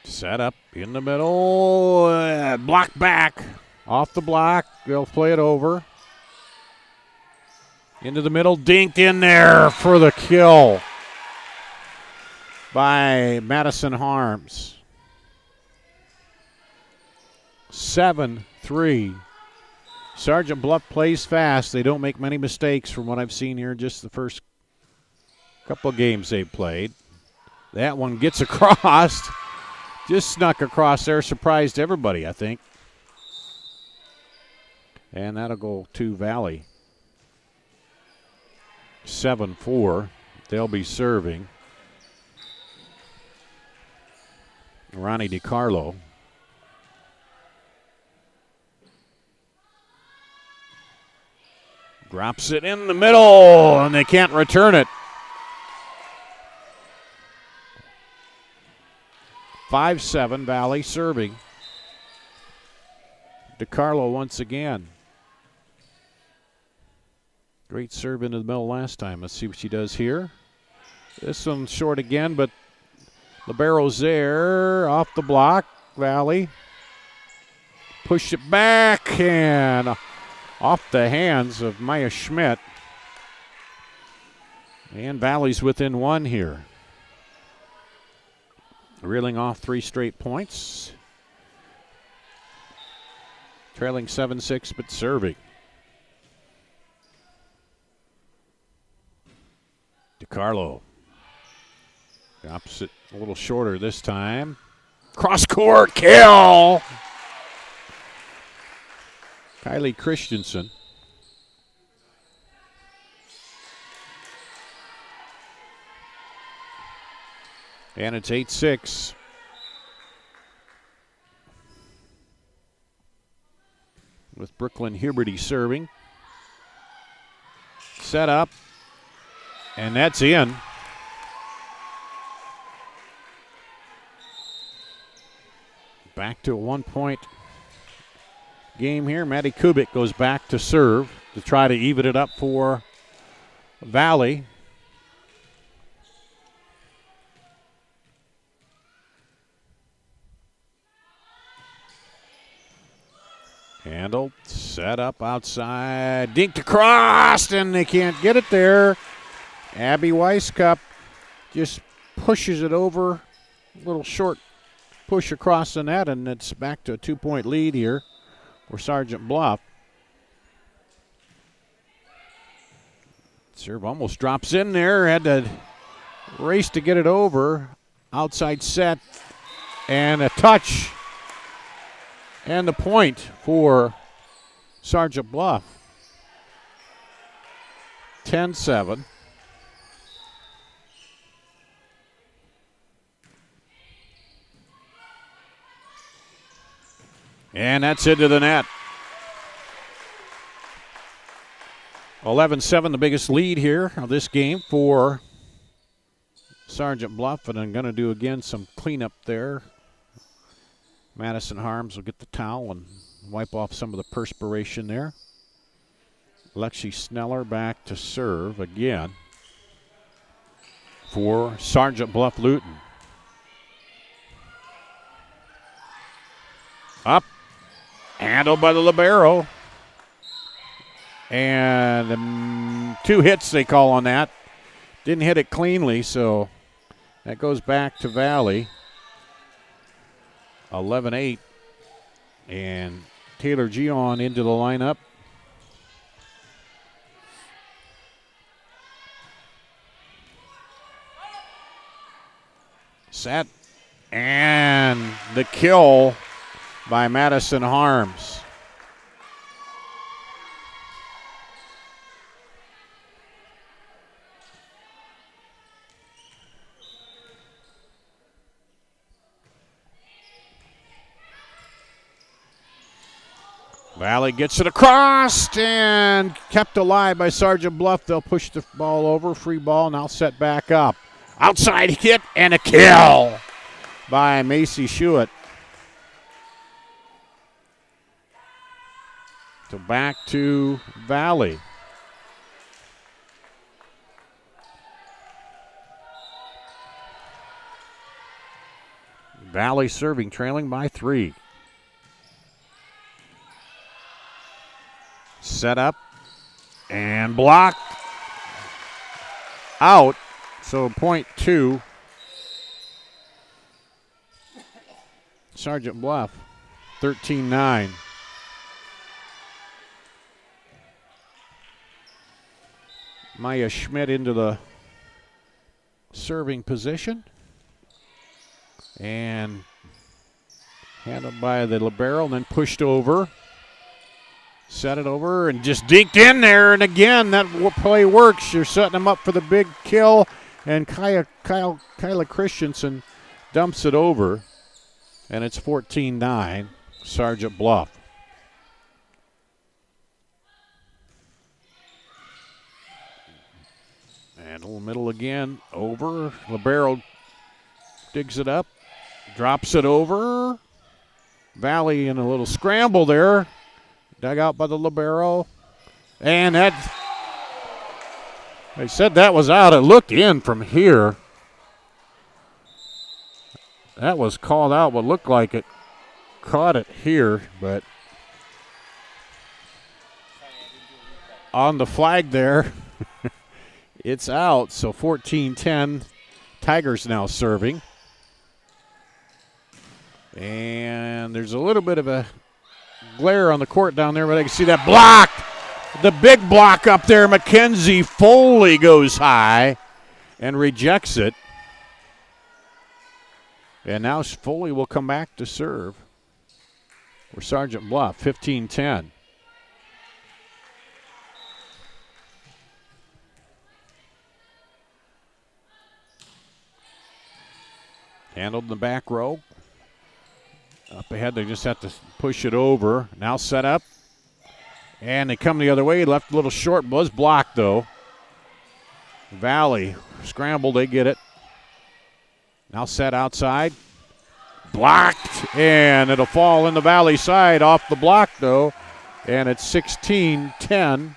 S1: Set up in the middle. Block back. Off the block. They'll play it over. Into the middle. Dinked in there for the kill by Madison Harms. 7-3. Sergeant Bluff plays fast. They don't make many mistakes from what I've seen here just the first couple of games they've played. That one gets across. Just snuck across there. Surprised everybody, I think. And that'll go to Valley. 7-4. They'll be serving. Ronnie DiCarlo. Drops it in the middle, and they can't return it. 5-7, Valley serving. DiCarlo once again. Great serve into the middle last time. Let's see what she does here. This one's short again, but Libero's there. Off the block. Valley. Push it back and off the hands of Maya Schmidt. And Valley's within one here. Reeling off 3 straight points. Trailing 7-6, but serving. DiCarlo. Drops it a little shorter this time. Cross court kill. Kylie Christensen. And it's 8-6. With Brooklyn Huberty serving. Set up. And that's in. Back to a 1-point game here. Maddie Kubik goes back to serve to try to even it up for Valley. Handled, set up outside, dinked across, and they can't get it there. Abby Weisskopf just pushes it over, a little short push across the net, and it's back to a 2-point lead here for Sergeant Bluff. Serve almost drops in there, had to race to get it over. Outside set, and a touch. And the point for Sergeant Bluff. 10-7. And that's into the net. 11-7, the biggest lead here of this game for Sergeant Bluff. And I'm going to do again some cleanup there. Madison Harms will get the towel and wipe off some of the perspiration there. Lexi Sneller back to serve again for Sergeant Bluff Luton. Up. Handled by the libero. And 2 hits they call on that. Didn't hit it cleanly, so that goes back to Valley. 11-8. And Taylor Gion into the lineup. Set. And the kill by Madison Harms. Valley gets it across and kept alive by Sergeant Bluff. They'll push the ball over. Free ball, now set back up. Outside hit and a kill by Macy Schuett. So back to Valley. Valley serving, trailing by 3. Set up and blocked out. So .2. Sergeant Bluff. 13-9. Maya Schmidt into the serving position. And handled by the libero and then pushed over. Set it over and just deked in there. And again, that play works. You're setting them up for the big kill. And Kyla Christensen dumps it over. And it's 14-9, Sergeant Bluff. And a little middle again, over. Libero digs it up, drops it over. Valley in a little scramble there. Dug out by the libero. And that, they said that was out. It looked in from here. That was called out, but looked like it caught it here, but on the flag there, it's out. So 14-10, Tigers now serving. And there's a little bit of a glare on the court down there, but I can see that block. The big block up there, Mackenzie Foley goes high and rejects it. And now Foley will come back to serve for Sergeant Bluff, 15-10. Handled in the back row. Up ahead, they just have to push it over. Now set up. And they come the other way. Left a little short, was blocked though. Valley scrambled, they get it. Now set outside. Blocked, and it'll fall in the Valley side off the block though. And it's 16-10.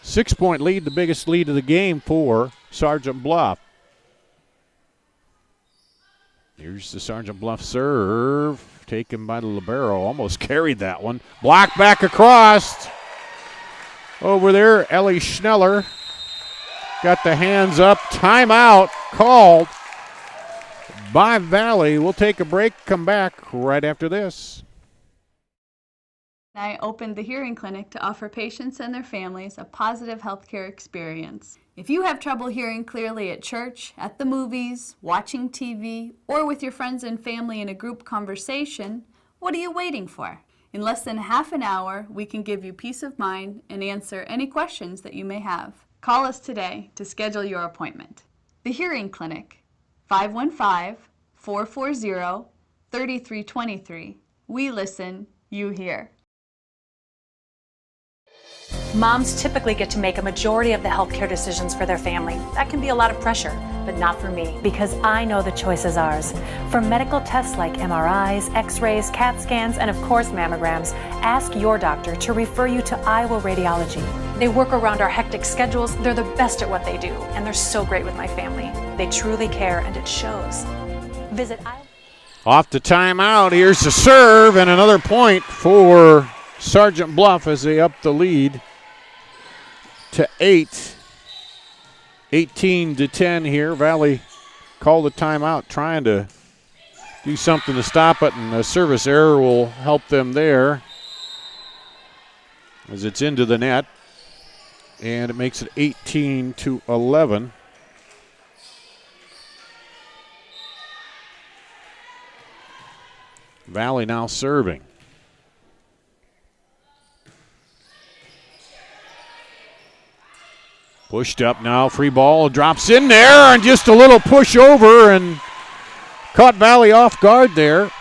S1: 6-point lead, the biggest lead of the game for Sergeant Bluff. Here's the Sergeant Bluff serve, taken by the libero. Almost carried that one. Block back across. Over there, Ellie Schneller got the hands up. Timeout called by Valley. We'll take a break, come back right after this.
S9: I opened the Hearing Clinic to offer patients and their families a positive healthcare experience. If you have trouble hearing clearly at church, at the movies, watching TV, or with your friends and family in a group conversation, what are you waiting for? In less than half an hour, we can give you peace of mind and answer any questions that you may have. Call us today to schedule your appointment. The Hearing Clinic, 515-440-3323. We listen, you hear.
S10: Moms typically get to make a majority of the healthcare decisions for their family. That can be a lot of pressure, but not for me, because I know the choice is ours. For medical tests like MRIs, X-rays, CAT scans, and of course mammograms, ask your doctor to refer you to Iowa Radiology. They work around our hectic schedules, they're the best at what they do, and they're so great with my family. They truly care, and it shows. Visit Iowa.
S1: Off the timeout, here's the serve, and another point for Sergeant Bluff as they up the lead to 8. 18-10 here. Valley called the timeout, trying to do something to stop it, and a service error will help them there as it's into the net, and it makes it 18-11. Valley now serving. Pushed up now, free ball, drops in there, and just a little push over and caught Valley off guard there.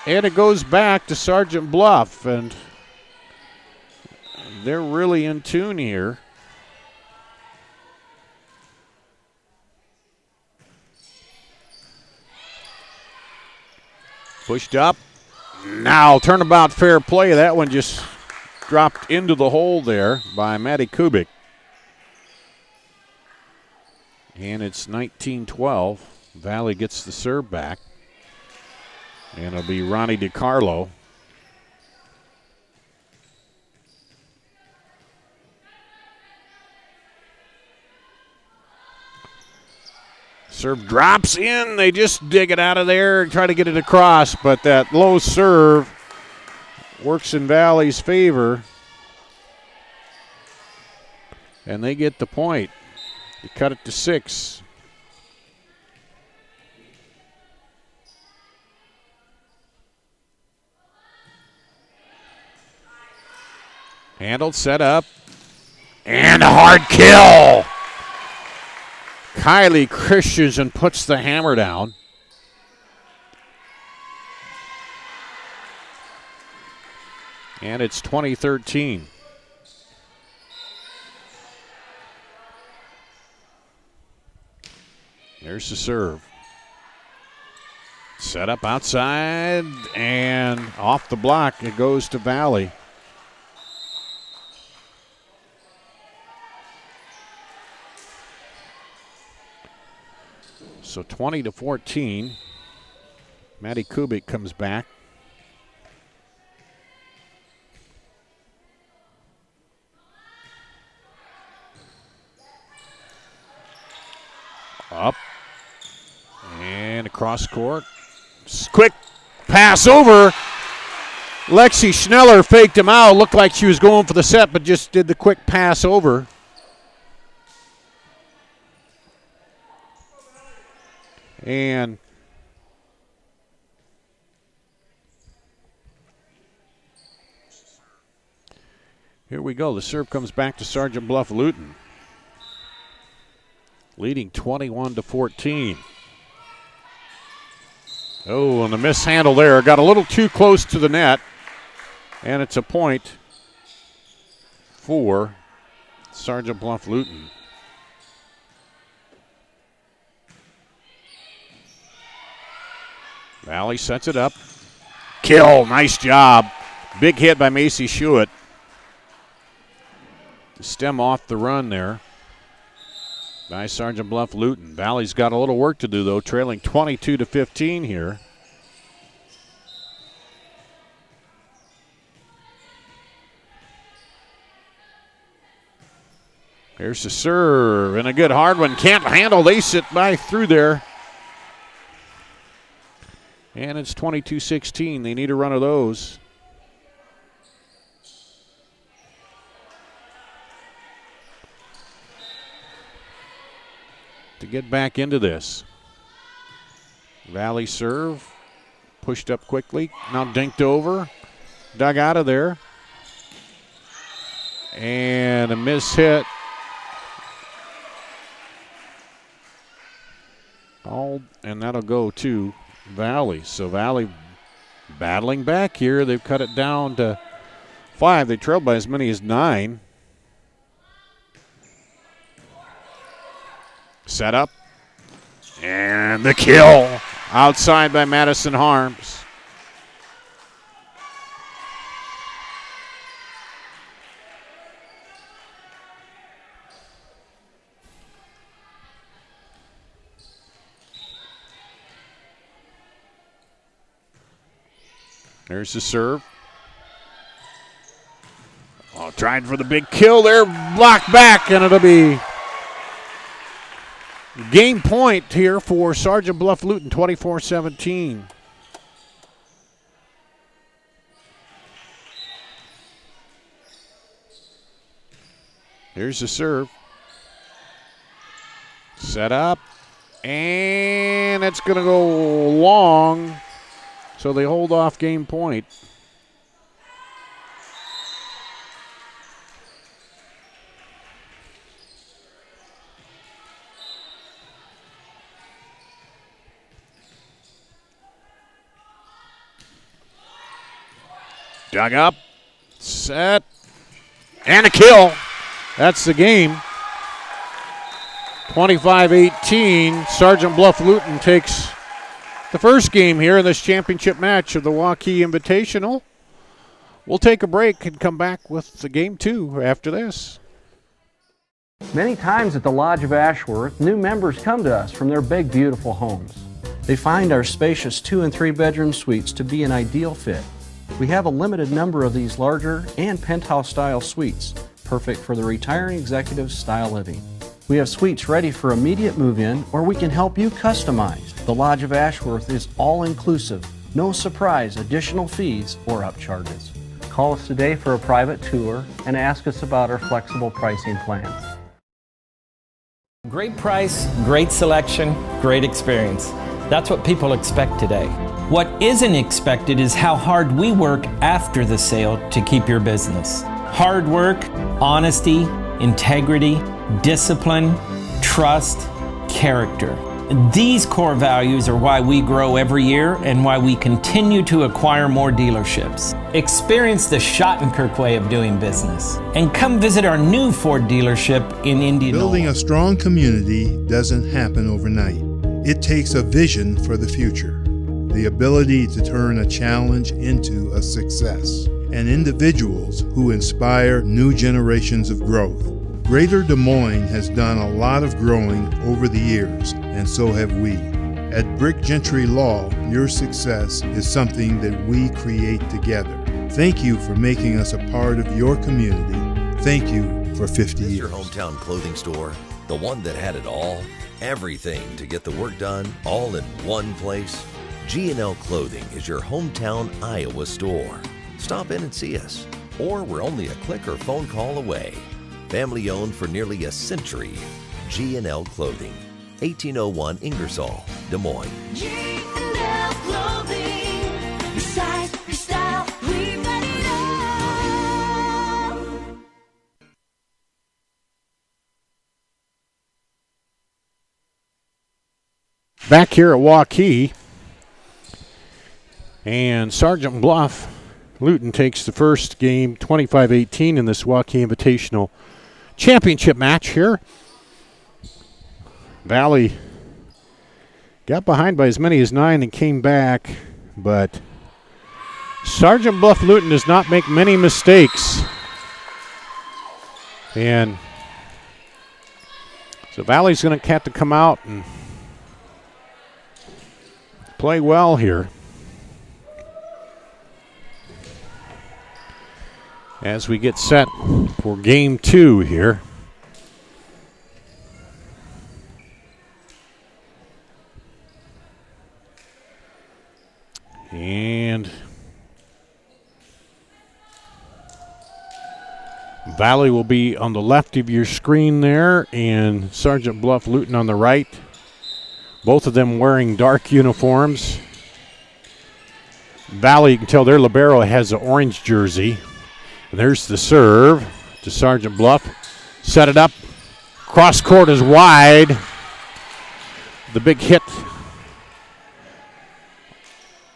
S1: And it goes back to Sergeant Bluff, and they're really in tune here. Pushed up. Now, turnabout fair play. That one just dropped into the hole there by Maddie Kubik. And it's 19-12. Valley gets the serve back. And it'll be Ronnie DiCarlo. Serve drops in. They just dig it out of there and try to get it across, but that low serve works in Valley's favor. And they get the point. They cut it to 6. Handled, set up, and a hard kill. Kylie Christensen puts the hammer down. And it's 20-13. There's the serve. Set up outside and off the block. It goes to Valley. So 20-14. Maddie Kubik comes back. Up. And across court. Quick pass over. Lexi Schneller faked him out. Looked like she was going for the set, but just did the quick pass over. And here we go. The serve comes back to Sergeant Bluff Luton, leading 21-14. Oh, and the mishandle there. Got a little too close to the net, and it's a point for Sergeant Bluff Luton. Valley sets it up. Kill, nice job. Big hit by Macy Schuett. Stem off the run there by Sergeant Bluff Luton. Valley's got a little work to do, though, trailing 22-15 here. Here's the serve, and a good hard one. Can't handle, they sit by through there. And it's 22-16. They need a run of those. To get back into this. Valley serve. Pushed up quickly. Now dinked over. Dug out of there. And a miss hit. And that'll go to Valley. So Valley battling back here. They've cut it down to 5. They trailed by as many as 9. Set up. And the kill. Outside by Madison Harms. There's the serve. Oh, trying for the big kill there. Blocked back, and it'll be game point here for Sergeant Bluff Luton, 24-17. Here's the serve. Set up. And it's going to go long. So they hold off game point. Dug up, set, and a kill. That's the game. 25-18. Sergeant Bluff Luton takes the first game here in this championship match of the Waukee Invitational. We'll take a break and come back with the game 2 after this.
S5: Many times at the Lodge of Ashworth, new members come to us from their big, beautiful homes. They find our spacious 2- and 3-bedroom suites to be an ideal fit. We have a limited number of these larger and penthouse-style suites, perfect for the retiring executive style living. We have suites ready for immediate move-in, or we can help you customize. The Lodge of Ashworth is all-inclusive, no surprise additional fees or upcharges. Call us today for a private tour and ask us about our flexible pricing plans.
S3: Great price, great selection, great experience. That's what people expect today. What isn't expected is how hard we work after the sale to keep your business. Hard work, honesty, integrity, discipline, trust, character. These core values are why we grow every year and why we continue to acquire more dealerships. Experience the Schottenkirk way of doing business and come visit our new Ford dealership in Indianola.
S12: Building a strong community doesn't happen overnight. It takes a vision for the future, the ability to turn a challenge into a success, and individuals who inspire new generations of growth. Greater Des Moines has done a lot of growing over the years, and so have we. At Brick Gentry Law, your success is something that we create together. Thank you for making us a part of your community. Thank you for 50 years.
S7: Your hometown clothing store, the one that had it all, everything to get the work done, all in one place. G&L Clothing is your hometown Iowa store. Stop in and see us, or we're only a click or phone call away. Family owned for nearly a century. G&L Clothing, 1801 Ingersoll, Des Moines.
S8: G&L Clothing. Your size, your style, we've got it all.
S1: Back here at Waukee, and Sergeant Bluff Luton takes the first game 25-18 in this Waukee Invitational Championship match here. Valley got behind by as many as 9 and came back, but Sergeant Bluff Luton does not make many mistakes. And so Valley's going to have to come out and play well here as we get set for game 2 here. And Valley will be on the left of your screen there, and Sergeant Bluff Luton on the right. Both of them wearing dark uniforms. Valley, you can tell their libero has an orange jersey. And there's the serve to Sergeant Bluff. Set it up. Cross court is wide. The big hit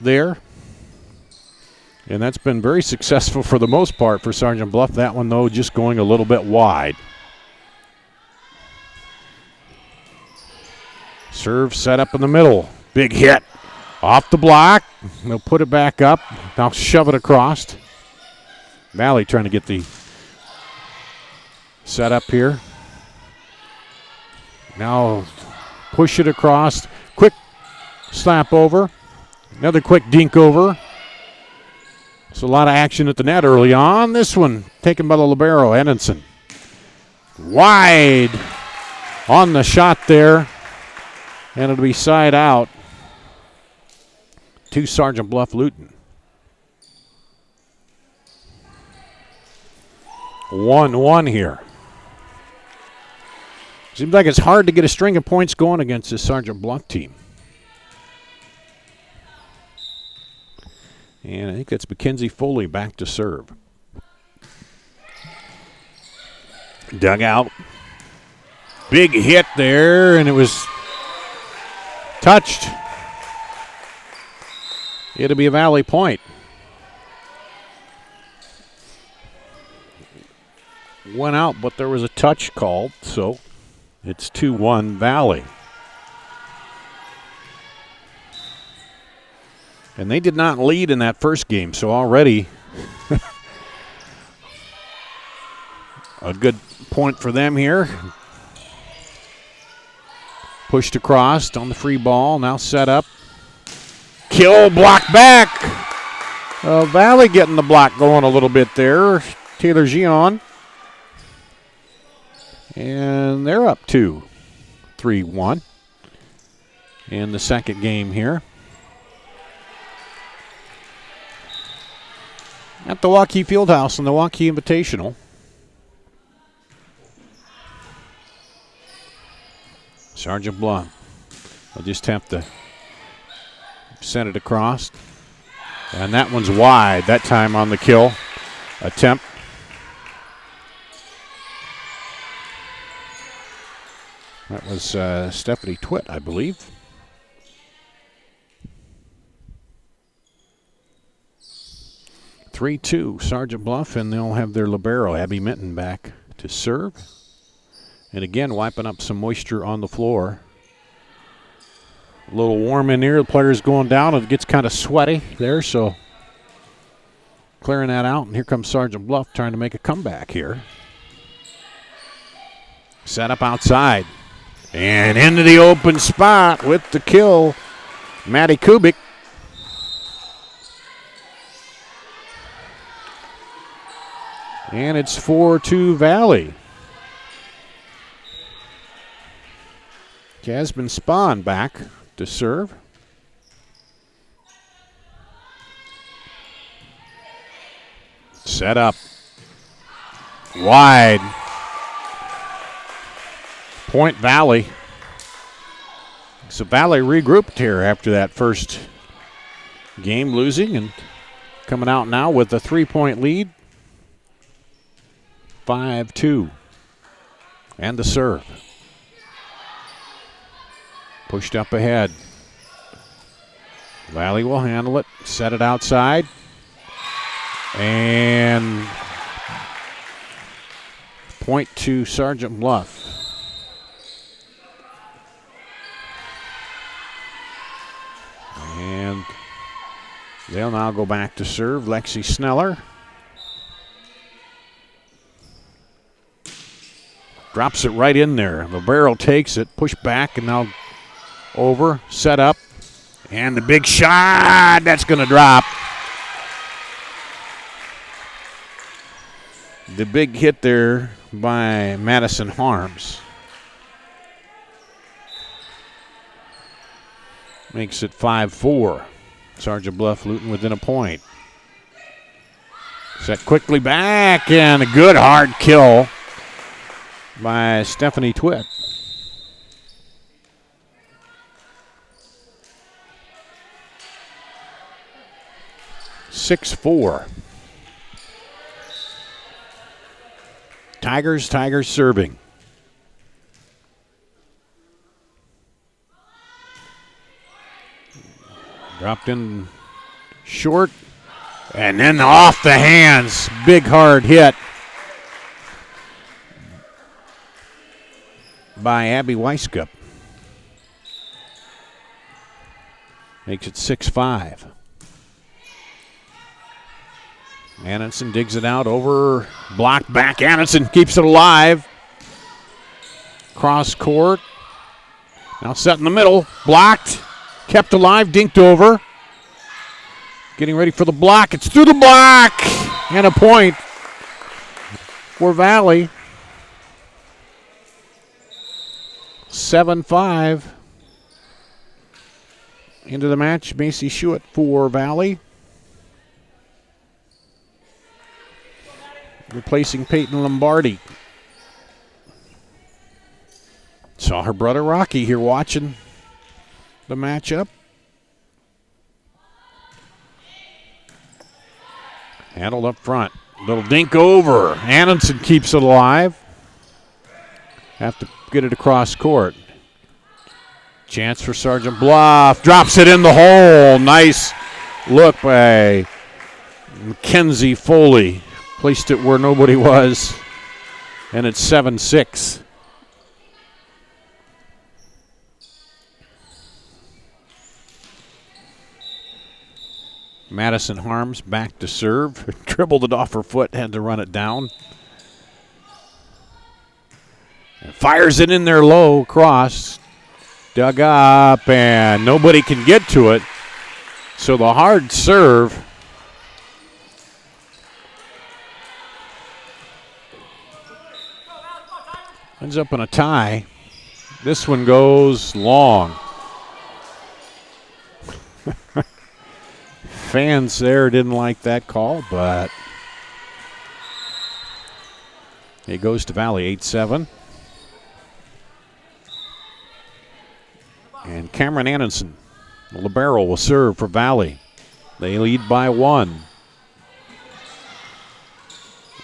S1: there. And that's been very successful for the most part for Sergeant Bluff. That one, though, just going a little bit wide. Serve set up in the middle. Big hit. Off the block. They'll put it back up. Now shove it across. Valley trying to get the set up here. Now push it across. Quick slap over. Another quick dink over. So a lot of action at the net early on. This one taken by the libero, Edinson. Wide on the shot there. And it'll be side out to Sergeant Bluff Luton. 1-1 here. Seems like it's hard to get a string of points going against this Sergeant Bluff team. And I think that's Mackenzie Foley back to serve. Dug out. Big hit there, and it was touched. It'll be a Valley point. Went out, but there was a touch called, so it's 2-1 Valley. And they did not lead in that first game, so already a good point for them here. Pushed across on the free ball, now set up. Kill, block back. Valley getting the block going a little bit there. Taylor Gion. And they're up 3-1 in the second game here. At the Waukee Fieldhouse in the Waukee Invitational. Sergeant Bluff will just have to send it across. And that one's wide that time on the kill attempt. That was Stephanie Twitt, I believe. (3-2) Sergeant Bluff, and they'll have their libero, Abby Minton, back to serve. And again, wiping up some moisture on the floor. A little warm in here. The player's going down. It gets kind of sweaty there, so clearing that out. And here comes Sergeant Bluff trying to make a comeback here. Set up outside. And into the open spot with the kill, Maddie Kubik. And it's 4-2 Valley. Jasmine Spahn back to serve. Set up. Wide. Point Valley. So Valley regrouped here after that first game, losing and coming out now with a 3-point lead. 5-2. And the serve. Pushed up ahead. Valley will handle it. Set it outside. And point to Sergeant Bluff. And they'll now go back to serve. Lexi Sneller. Drops it right in there. The barrel takes it, push back, and now over, set up, and the big shot, that's going to drop. The big hit there by Madison Harms. Makes it 5-4. Sergeant Bluff Luton within a point. Set quickly back, and a good hard kill by Stephanie Twitt. (6-4). Tigers serving. Dropped in short, and then off the hands. Big hard hit by Abby Weiskup. Makes it 6-5. Annenson digs it out over, blocked back. Annenson keeps it alive. Cross court. Now set in the middle, blocked, kept alive, dinked over. Getting ready for the block. It's through the block, and a point for Valley. 7-5 into the match. Macy Schuett for Valley. Replacing Peyton Lombardi. Saw her brother Rocky here watching the matchup. Handled up front. Little dink over. Annenson keeps it alive. Have to get it across court. Chance for Sergeant Bluff. Drops it in the hole. Nice look by Mackenzie Foley. Placed it where nobody was. And it's 7-6. Madison Harms back to serve. Dribbled it off her foot, had to run it down. And fires it in there low, cross. Dug up, and nobody can get to it. So the hard serve. Ends up in a tie. This one goes long. Fans there didn't like that call, but it goes to Valley 8-7. And Cameron Anderson, the libero, will serve for Valley. They lead by 1.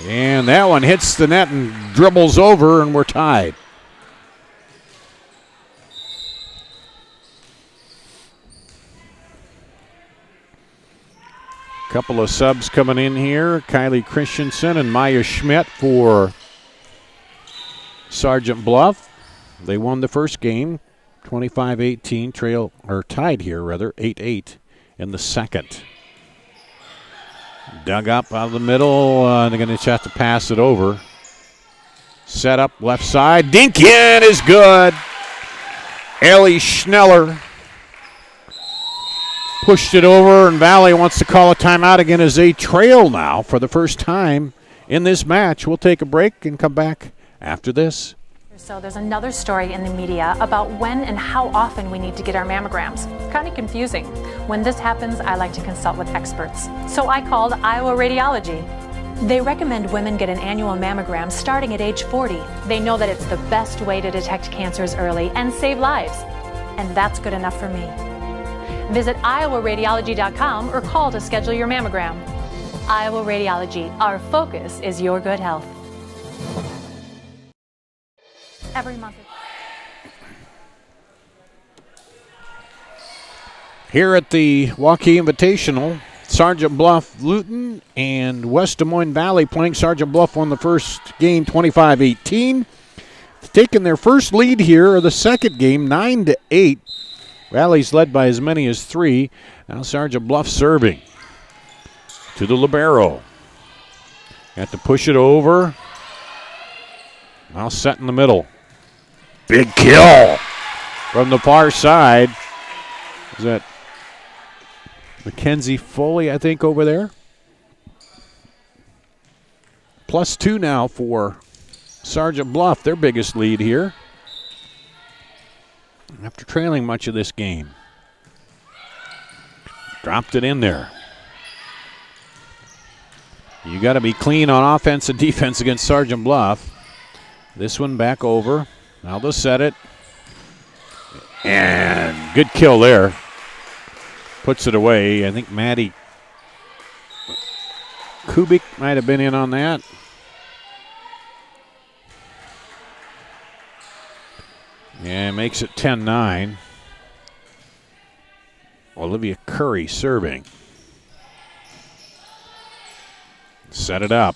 S1: And that one hits the net and dribbles over, and we're tied. Couple of subs coming in here. Kylie Christensen and Maya Schmidt for Sergeant Bluff. They won the first game, 25-18, tied here rather, 8-8 in the second. Dug up out of the middle. They're going to have to pass it over. Set up left side. Dink in is good. Ellie Schneller pushed it over, and Valley wants to call a timeout again as they trail now for the first time in this match. We'll take a break and come back after this.
S10: So there's another story in the media about when and how often we need to get our mammograms. Kind of confusing. When this happens, I like to consult with experts. So I called Iowa Radiology. They recommend women get an annual mammogram starting at age 40. They know that it's the best way to detect cancers early and save lives. And that's good enough for me. Visit iowaradiology.com or call to schedule your mammogram. Iowa Radiology, our focus is your good health. Every month.
S1: Here at the Waukee Invitational, Sergeant Bluff Luton and West Des Moines Valley playing. Sergeant Bluff won the first game 25-18. Taking their first lead here of the second game, 9-8. Valley's led by as many as 3. Now Sergeant Bluff serving to the libero. Got to push it over. Now set in the middle. Big kill from the far side. Is that Mackenzie Foley, I think, over there? +2 now for Sergeant Bluff, their biggest lead here, after trailing much of this game. Dropped it in there. You got to be clean on offense and defense against Sergeant Bluff. This one back over. Now they'll set it. And good kill there. Puts it away. I think Maddie Kubik might have been in on that. Yeah, makes it 10-9. Olivia Curry serving. Set it up.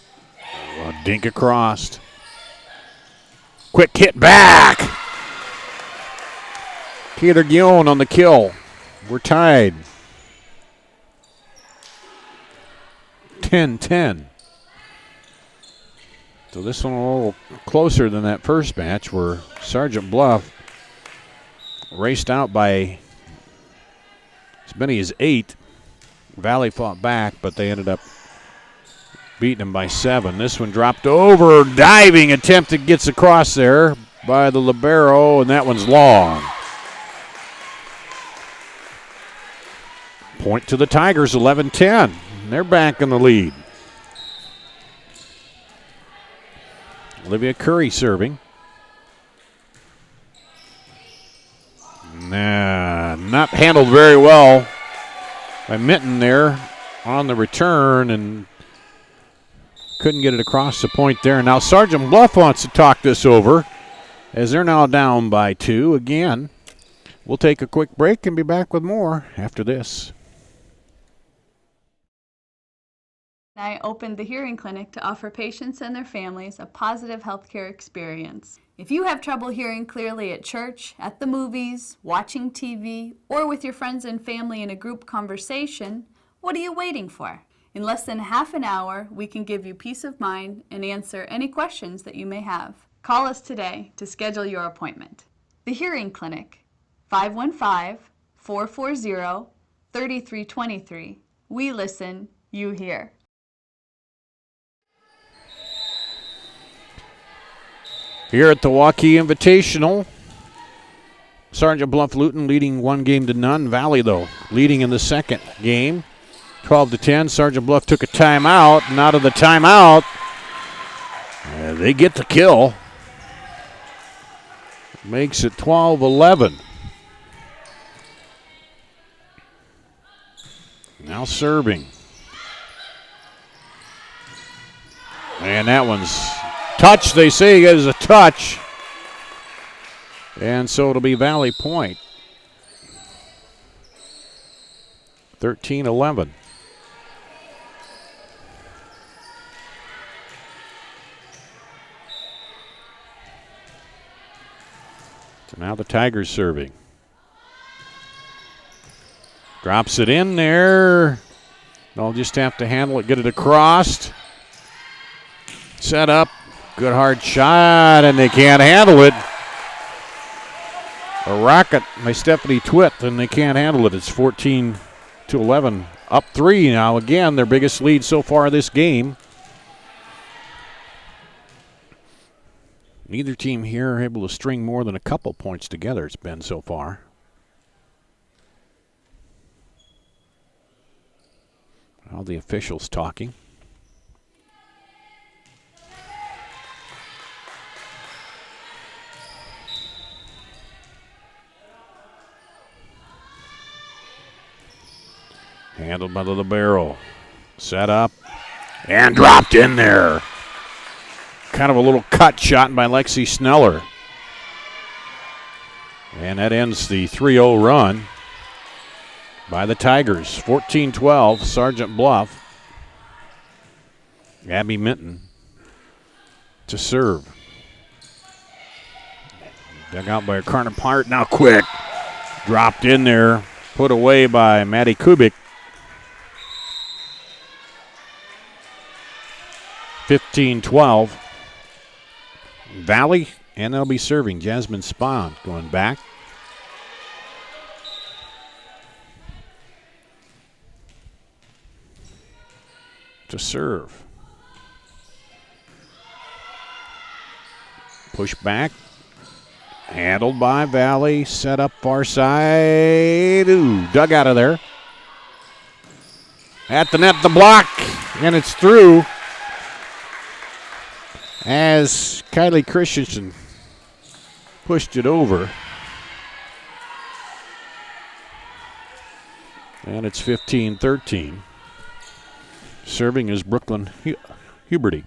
S1: Dink across. Quick hit back. Peter Guillon on the kill. We're tied. 10-10. So this one a little closer than that first match where Sergeant Bluff raced out by as many as 8. Valley fought back, but they ended up beating them by 7. This one dropped over. Diving attempt that gets across there by the libero, and that one's long. Point to the Tigers, 11-10. They're back in the lead. Olivia Curry serving. Nah, not handled very well by Minton there on the return, and couldn't get it across the point there. Now Sergeant Bluff wants to talk this over as they're now down by 2 again. We'll take a quick break and be back with more after this.
S9: I opened the Hearing Clinic to offer patients and their families a positive healthcare experience. If you have trouble hearing clearly at church, at the movies, watching TV, or with your friends and family in a group conversation, what are you waiting for? In less than half an hour, we can give you peace of mind and answer any questions that you may have. Call us today to schedule your appointment. The Hearing Clinic, 515-440-3323. We listen, you hear.
S1: Here at the Waukee Invitational, Sergeant Bluff-Luton leading 1-0. Valley, though, leading in the second game, 12-10. Sergeant Bluff took a timeout, and out of the timeout, they get the kill. Makes it 12-11. Now serving. And that one's touch, they say it is a touch. And so it'll be Valley point. 13-11. So now the Tigers serving. Drops it in there. They'll just have to handle it, get it across. Set up. Good hard shot, and they can't handle it. A rocket by Stephanie Twitt, and they can't handle it. It's 14-11. Up 3 now. Again, their biggest lead so far this game. Neither team here are able to string more than a couple points together, it's been so far. All the officials talking. Handled by the libero. Set up and dropped in there. Kind of a little cut shot by Lexi Sneller. And that ends the 3-0 run by the Tigers. 14-12, Sergeant Bluff. Abby Minton to serve. Dug out by Carter Part. Now quick. Dropped in there. Put away by Maddie Kubik. 15-12. Valley, and they'll be serving. Jasmine Spahn going back. To serve. Push back. Handled by Valley. Set up far side. Ooh, dug out of there. At the net, the block. And it's through. As Kylie Christensen pushed it over. And it's 15-13. Serving is Brooklyn Huberty.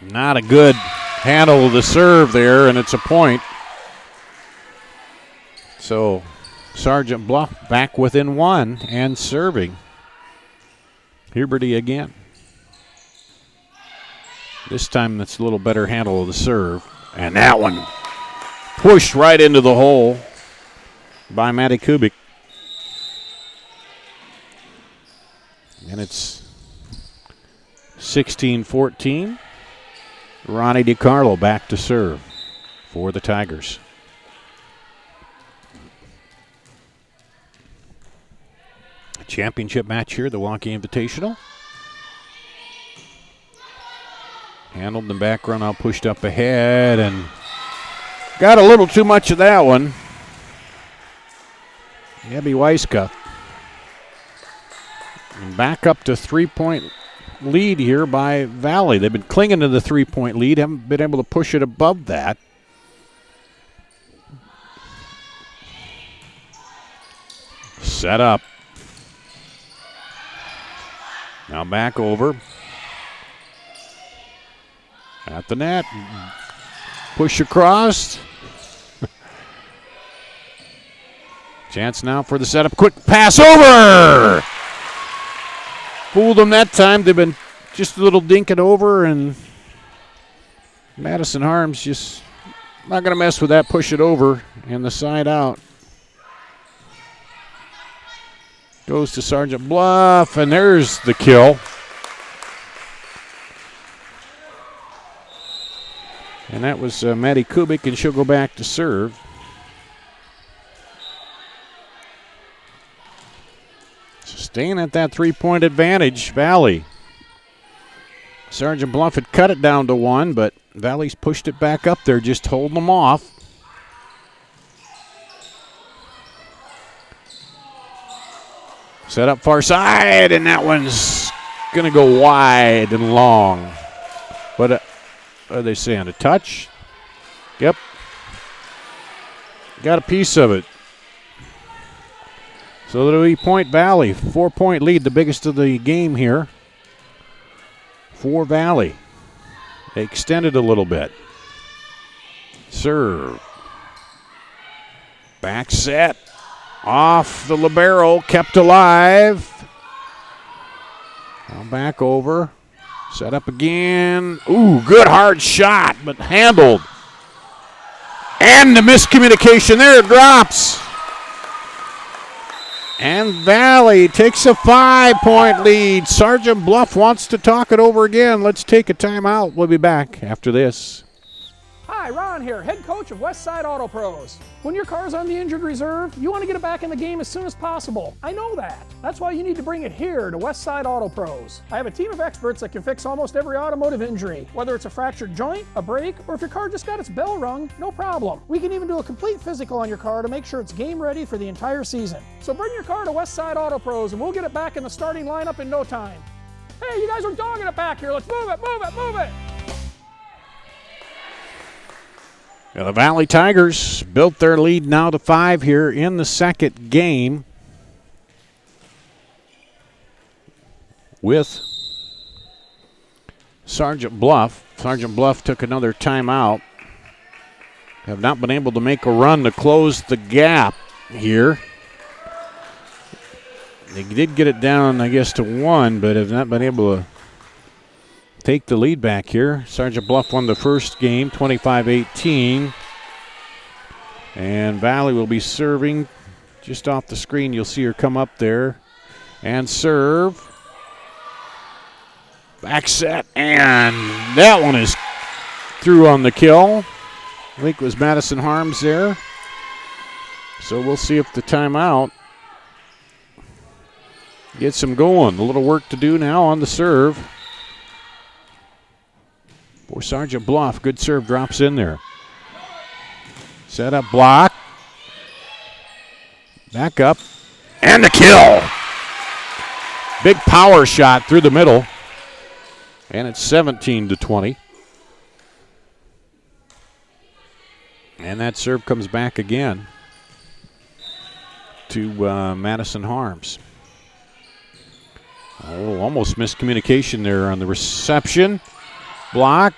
S1: Not a good handle of the serve there, and it's a point. So Sergeant Bluff back within 1 and serving. Huberty again. This time it's a little better handle of the serve. And that one pushed right into the hole by Maddie Kubik. And it's 16-14. Ronnie DiCarlo back to serve for the Tigers. A championship match here, the Waukee Invitational. Handled in the back run, out pushed up ahead, and got a little too much of that one. Abby Weisskopf. And back up to 3-point lead here by Valley. They've been clinging to the 3-point lead, haven't been able to push it above that. Set up. Now back over. At the net. Push across. Chance now for the setup. Quick pass over. Fooled them that time. They've been just a little dinking over, and Madison Harms just not going to mess with that. Push it over, and the side out. Goes to Sergeant Bluff, and there's the kill. And that was Maddie Kubik, and she'll go back to serve. So staying at that 3-point advantage, Valley. Sergeant Bluff had cut it down to 1, but Valley's pushed it back up there, just holding them off. Set up far side, and that one's going to go wide and long. What are they saying, a touch? Yep. Got a piece of it. So it'll be Point Valley, 4-point lead, the biggest of the game here for Valley. They extended a little bit. Serve. Back set. Off the libero, kept alive. Now back over. Set up again. Ooh, good hard shot, but handled. And the miscommunication there, it drops. And Valley takes a 5-point lead. Sergeant Bluff wants to talk it over again. Let's take a timeout. We'll be back after this.
S4: Hi, Ron here, head coach of Westside Auto Pros. When your car's on the injured reserve, you want to get it back in the game as soon as possible. I know that. That's why you need to bring it here to Westside Auto Pros. I have a team of experts that can fix almost every automotive injury. Whether it's a fractured joint, a brake, or if your car just got its bell rung, no problem. We can even do a complete physical on your car to make sure it's game ready for the entire season. So bring your car to Westside Auto Pros and we'll get it back in the starting lineup in no time. Hey, you guys are dogging it back here. Let's move it, move it, move it.
S1: Now the Valley Tigers built their lead now to 5 here in the second game with Sergeant Bluff. Sergeant Bluff took another timeout. Have not been able to make a run to close the gap here. They did get it down, I guess, to 1, but have not been able to take the lead back here. Sergeant Bluff won the first game, 25-18. And Valley will be serving just off the screen. You'll see her come up there and serve. Back set, and that one is through on the kill. I think it was Madison Harms there. So we'll see if the timeout gets them going. A little work to do now on the serve for Sergeant Bluff. Good serve drops in there. Set up block. Back up. And the kill. Big power shot through the middle. And it's 17-20. And that serve comes back again to Madison Harms. Oh, almost miscommunication there on the reception. Block.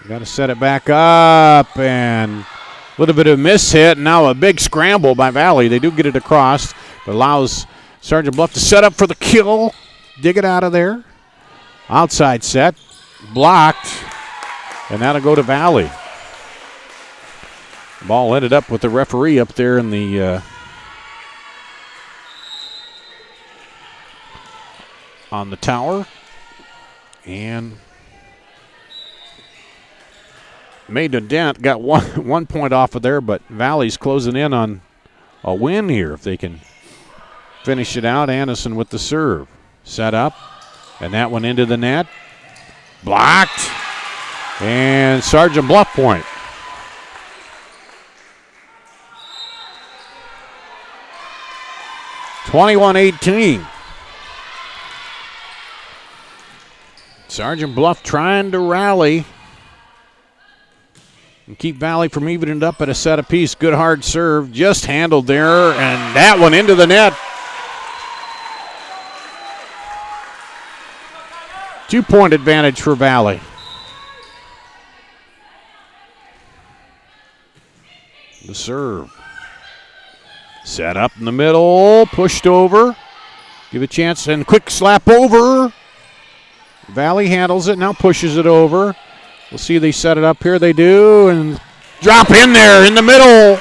S1: Got to set it back up, and a little bit of a miss hit. Now a big scramble by Valley. They do get it across, but allows Sergeant Bluff to set up for the kill. Dig it out of there. Outside set. Blocked. And that'll go to Valley. Ball ended up with the referee up there in the on the tower. And made a dent, got one point off of there, but Valley's closing in on a win here if they can finish it out. Anderson with the serve. Set up, and that one into the net. Blocked, and Sergeant Bluff point. (21-18). Sergeant Bluff trying to rally and keep Valley from evening it up at a set apiece. Good hard serve, just handled there, and that one into the net. 2-point advantage for Valley. The serve. Set up in the middle, pushed over. Give a chance, and quick slap over. Valley handles it, now pushes it over. We'll see they set it up here. They do, and drop in there in the middle.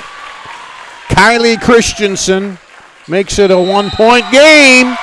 S1: Kylie Christensen makes it a 1-point game.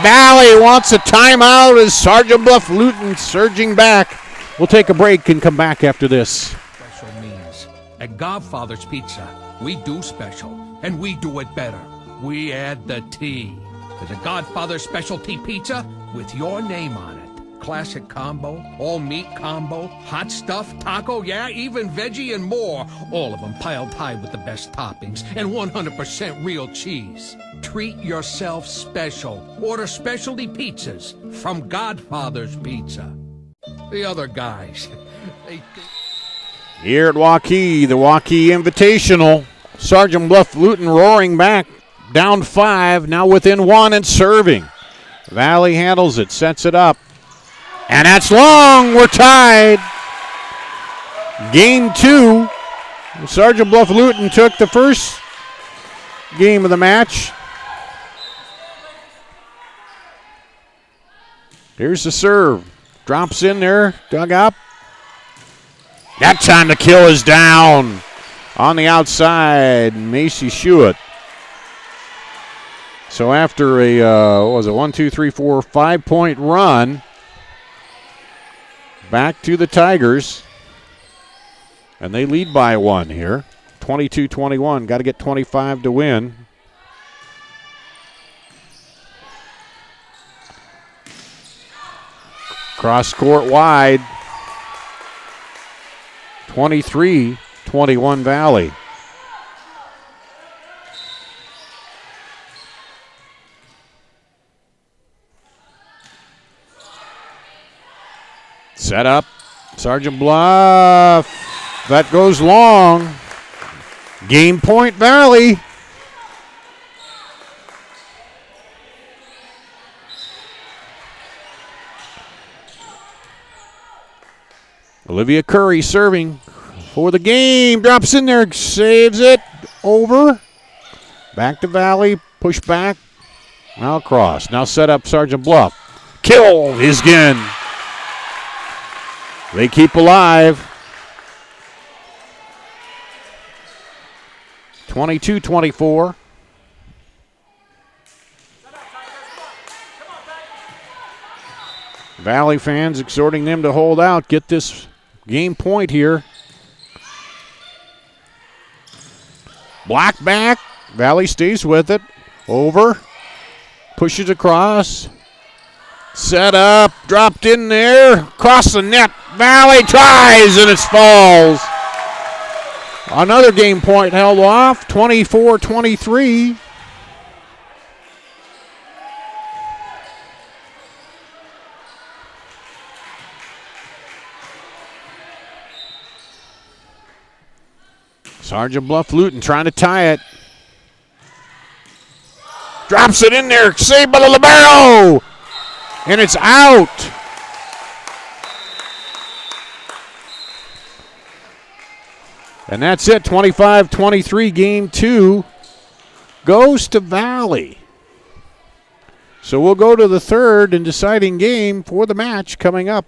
S1: Valley wants a timeout as Sergeant Bluff Luton surging back. We'll take a break and come back after this.
S13: Special means. At Godfather's Pizza, we do special, and we do it better. We add the T. There's a Godfather specialty pizza with your name on it. classic combo, all meat combo, hot stuff, taco, yeah, even veggie and more. All of them piled high with the best toppings and 100% real cheese. Treat yourself special. Order specialty pizzas from Godfather's Pizza. The other guys, they...
S1: Here at Waukee, the Waukee Invitational. Sergeant Bluff Luton roaring back, down 5, now within 1 and serving. Valley handles it, sets it up. And that's long, we're tied. Game 2. Sergeant Bluff Luton took the first game of the match. Here's the serve. Drops in there, dug up. That time the kill is down. On the outside, Macy Shewitt. So after a, 5-point run, back to the Tigers. And they lead by 1 here, 22-21. Got to get 25 to win. Cross court wide. 23-21 Valley. Set up. Sergeant Bluff. That goes long. Game point Valley. Olivia Curry serving for the game. Drops in there, saves it. Over. Back to Valley. Push back. Now across. Now set up Sergeant Bluff. Kill is again. They keep alive. 22-24. Valley fans exhorting them to hold out, get this game point here. Black back. Valley stays with it. Over. Pushes across. Set up. Dropped in there. Across the net. Valley tries and it falls. Another game point held off. 24-23. Sergeant Bluff Luton trying to tie it. Drops it in there. Saved by the libero. And it's out. And that's it. 25-23. Game 2 goes to Valley. So we'll go to the third and deciding game for the match coming up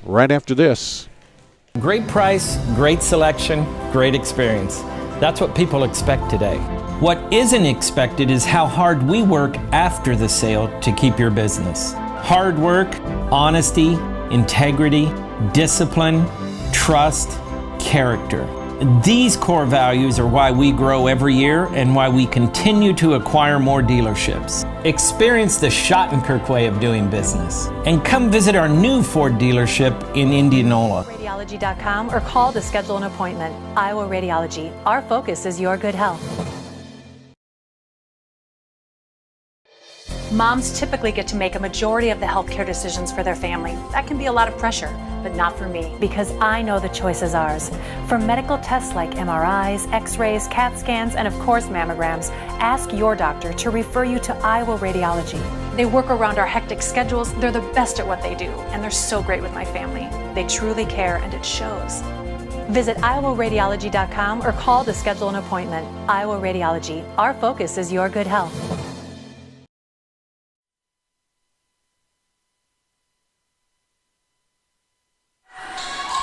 S1: right after this.
S3: Great price, great selection, great experience. That's what people expect today. What isn't expected is how hard we work after the sale to keep your business. Hard work, honesty, integrity, discipline, trust, character. These core values are why we grow every year and why we continue to acquire more dealerships. Experience the Schottenkirk way of doing business and come visit our new Ford dealership in Indianola.
S10: Radiology.com or call to schedule an appointment. Iowa Radiology. Our focus is your good health. Moms typically get to make a majority of the healthcare decisions for their family. That can be a lot of pressure, but not for me, because I know the choice is ours. For medical tests like MRIs, X-rays, CAT scans, and of course mammograms, ask your doctor to refer you to Iowa Radiology. They work around our hectic schedules, they're the best at what they do, and they're so great with my family. They truly care, and it shows. Visit iowaradiology.com or call to schedule an appointment. Iowa Radiology. Our focus is your good health.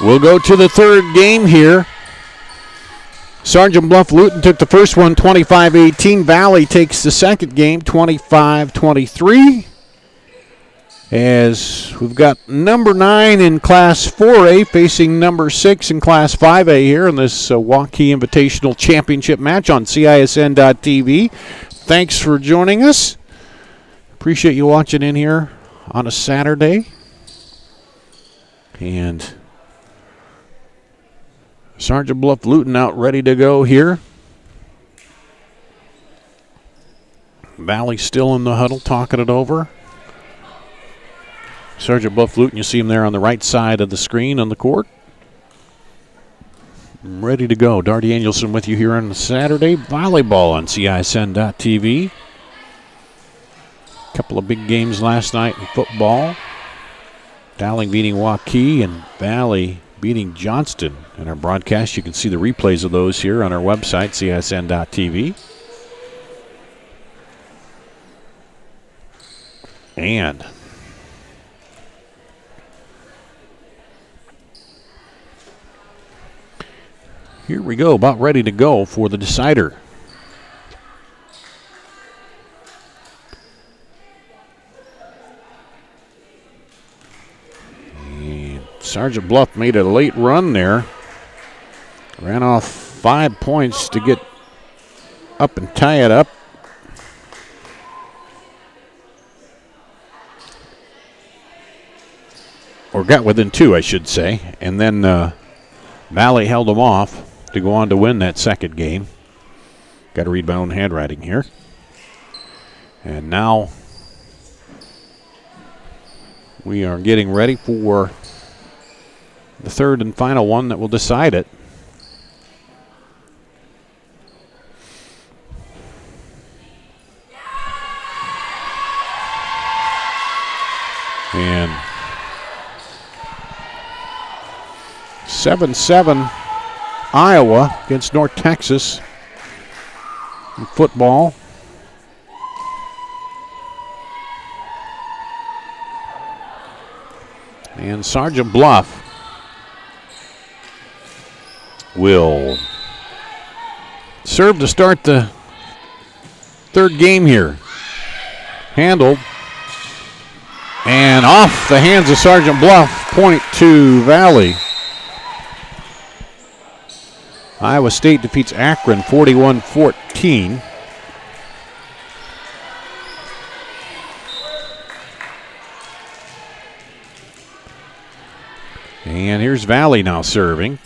S1: We'll go to the third game here. Sergeant Bluff Luton took the first one, 25-18. Valley takes the second game, 25-23. As we've got number 9 in Class 4A facing number 6 in Class 5A here in this Waukee Invitational Championship match on CISN.TV. Thanks for joining us. Appreciate you watching in here on a Saturday. And Sergeant Bluff Luton out ready to go here. Valley still in the huddle talking it over. Sergeant Bluff Luton, you see him there on the right side of the screen on the court. Ready to go. Darty Danielson with you here on the Saturday volleyball on CISN.TV. Couple of big games last night in football. Dowling beating Waukee and Valley beating Johnston. In our broadcast, you can see the replays of those here on our website, CISN.TV. And here we go, about ready to go for the decider. And Sergeant Bluff made a late run there. Ran off 5 points to get up and tie it up. Or got within 2, I should say. And then Valley held them off to go on to win that second game. Got to read my own handwriting here. And now we are getting ready for the third and final one that will decide it. And 7-7 Iowa against North Texas in football. And Sergeant Bluff will serve to start the third game here. Handled. And off the hands of Sergeant Bluff, point to Valley. Iowa State defeats Akron 41-14. And here's Valley now serving.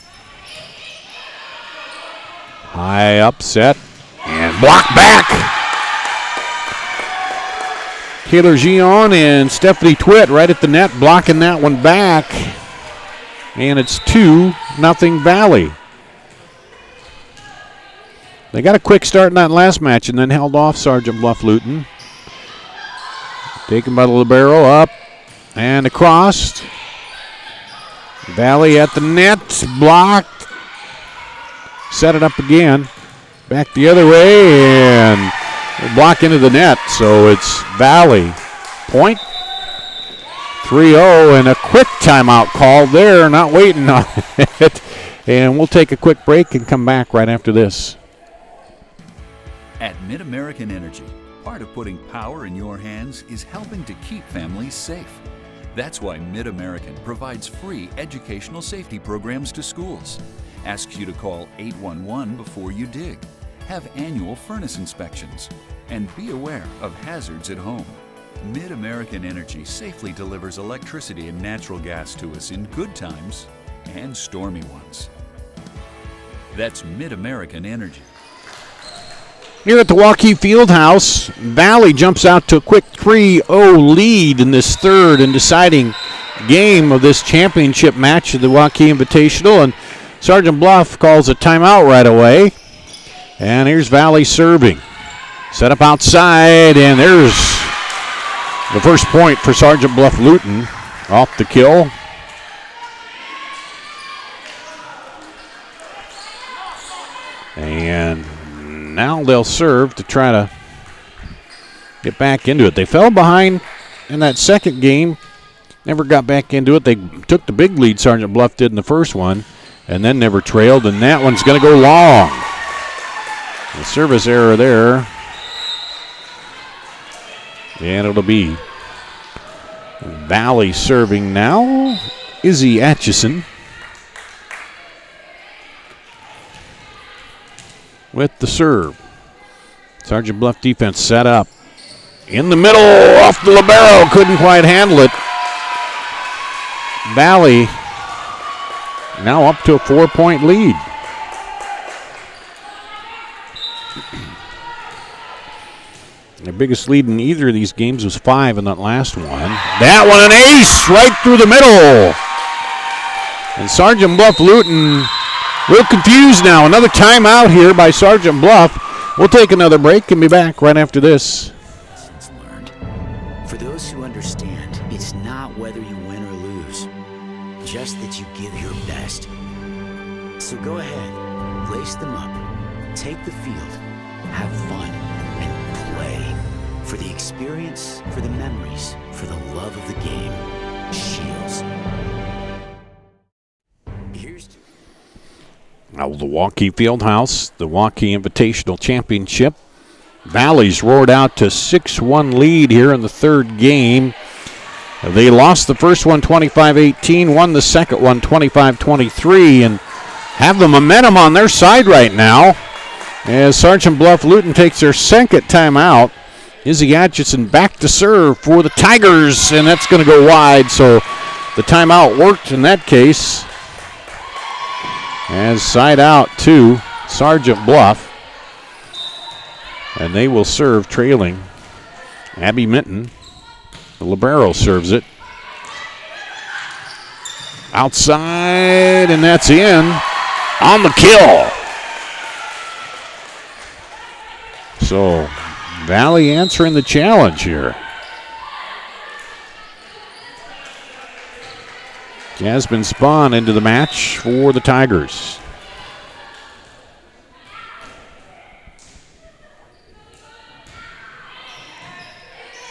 S1: High upset and blocked back. Taylor Gion and Stephanie Twitt right at the net, blocking that one back. And it's 2-0 Valley. They got a quick start in that last match and then held off Sergeant Bluff Luton. Taken by the libero, up and across. Valley at the net, blocked. Set it up again. Back the other way and block into the net. So it's Valley. Point. 3-0 and a quick timeout call there. Not waiting on it. And we'll take a quick break and come back right after this.
S11: At Mid-American Energy, part of putting power in your hands is helping to keep families safe. That's why Mid-American provides free educational safety programs to schools, asks you to call 811 before you dig, have annual furnace inspections, and be aware of hazards at home. Mid-American Energy safely delivers electricity and natural gas to us in good times and stormy ones. That's Mid-American Energy.
S1: Here at the Waukee Fieldhouse, Valley jumps out to a quick 3-0 lead in this third and deciding game of this championship match of the Waukee Invitational. And Sergeant Bluff calls a timeout right away. And here's Valley serving. Set up outside, and there's the first point for Sergeant Bluff Luton off the kill. And now they'll serve to try to get back into it. They fell behind in that second game, never got back into it. They took the big lead, Sergeant Bluff did in the first one, and then never trailed, and that one's going to go long. The service error there. And it'll be Valley serving now. Izzy Atchison with the serve. Sergeant Bluff defense set up. In the middle, off the libero, couldn't quite handle it. Valley now up to a 4-point lead. The biggest lead in either of these games was 5 in that last one. That one an ace right through the middle. And Sergeant Bluff Luton a little confused now. Another timeout here by Sergeant Bluff. We'll take another break and be back right after this.
S2: Lessons learned. For those who understand, it's not whether you win or lose, just that you give your best. So go ahead, lace them up, take the field, have fun, and play. For the experience, for the memories, for the love of the game. Shields.
S1: Now the Waukee Fieldhouse, the Waukee Invitational Championship. Valley's roared out to 6-1 lead here in the third game. They lost the first one 25-18, won the second one 25-23, and have the momentum on their side right now as Sergeant Bluff Luton takes their second timeout. Izzy Atchison back to serve for the Tigers, and that's going to go wide, so the timeout worked in that case. As side out to Sergeant Bluff, and they will serve trailing. Abby Minton, the libero, serves it. Outside, and that's in on the kill. So Valley answering the challenge here. Jasmine Spahn into the match for the Tigers.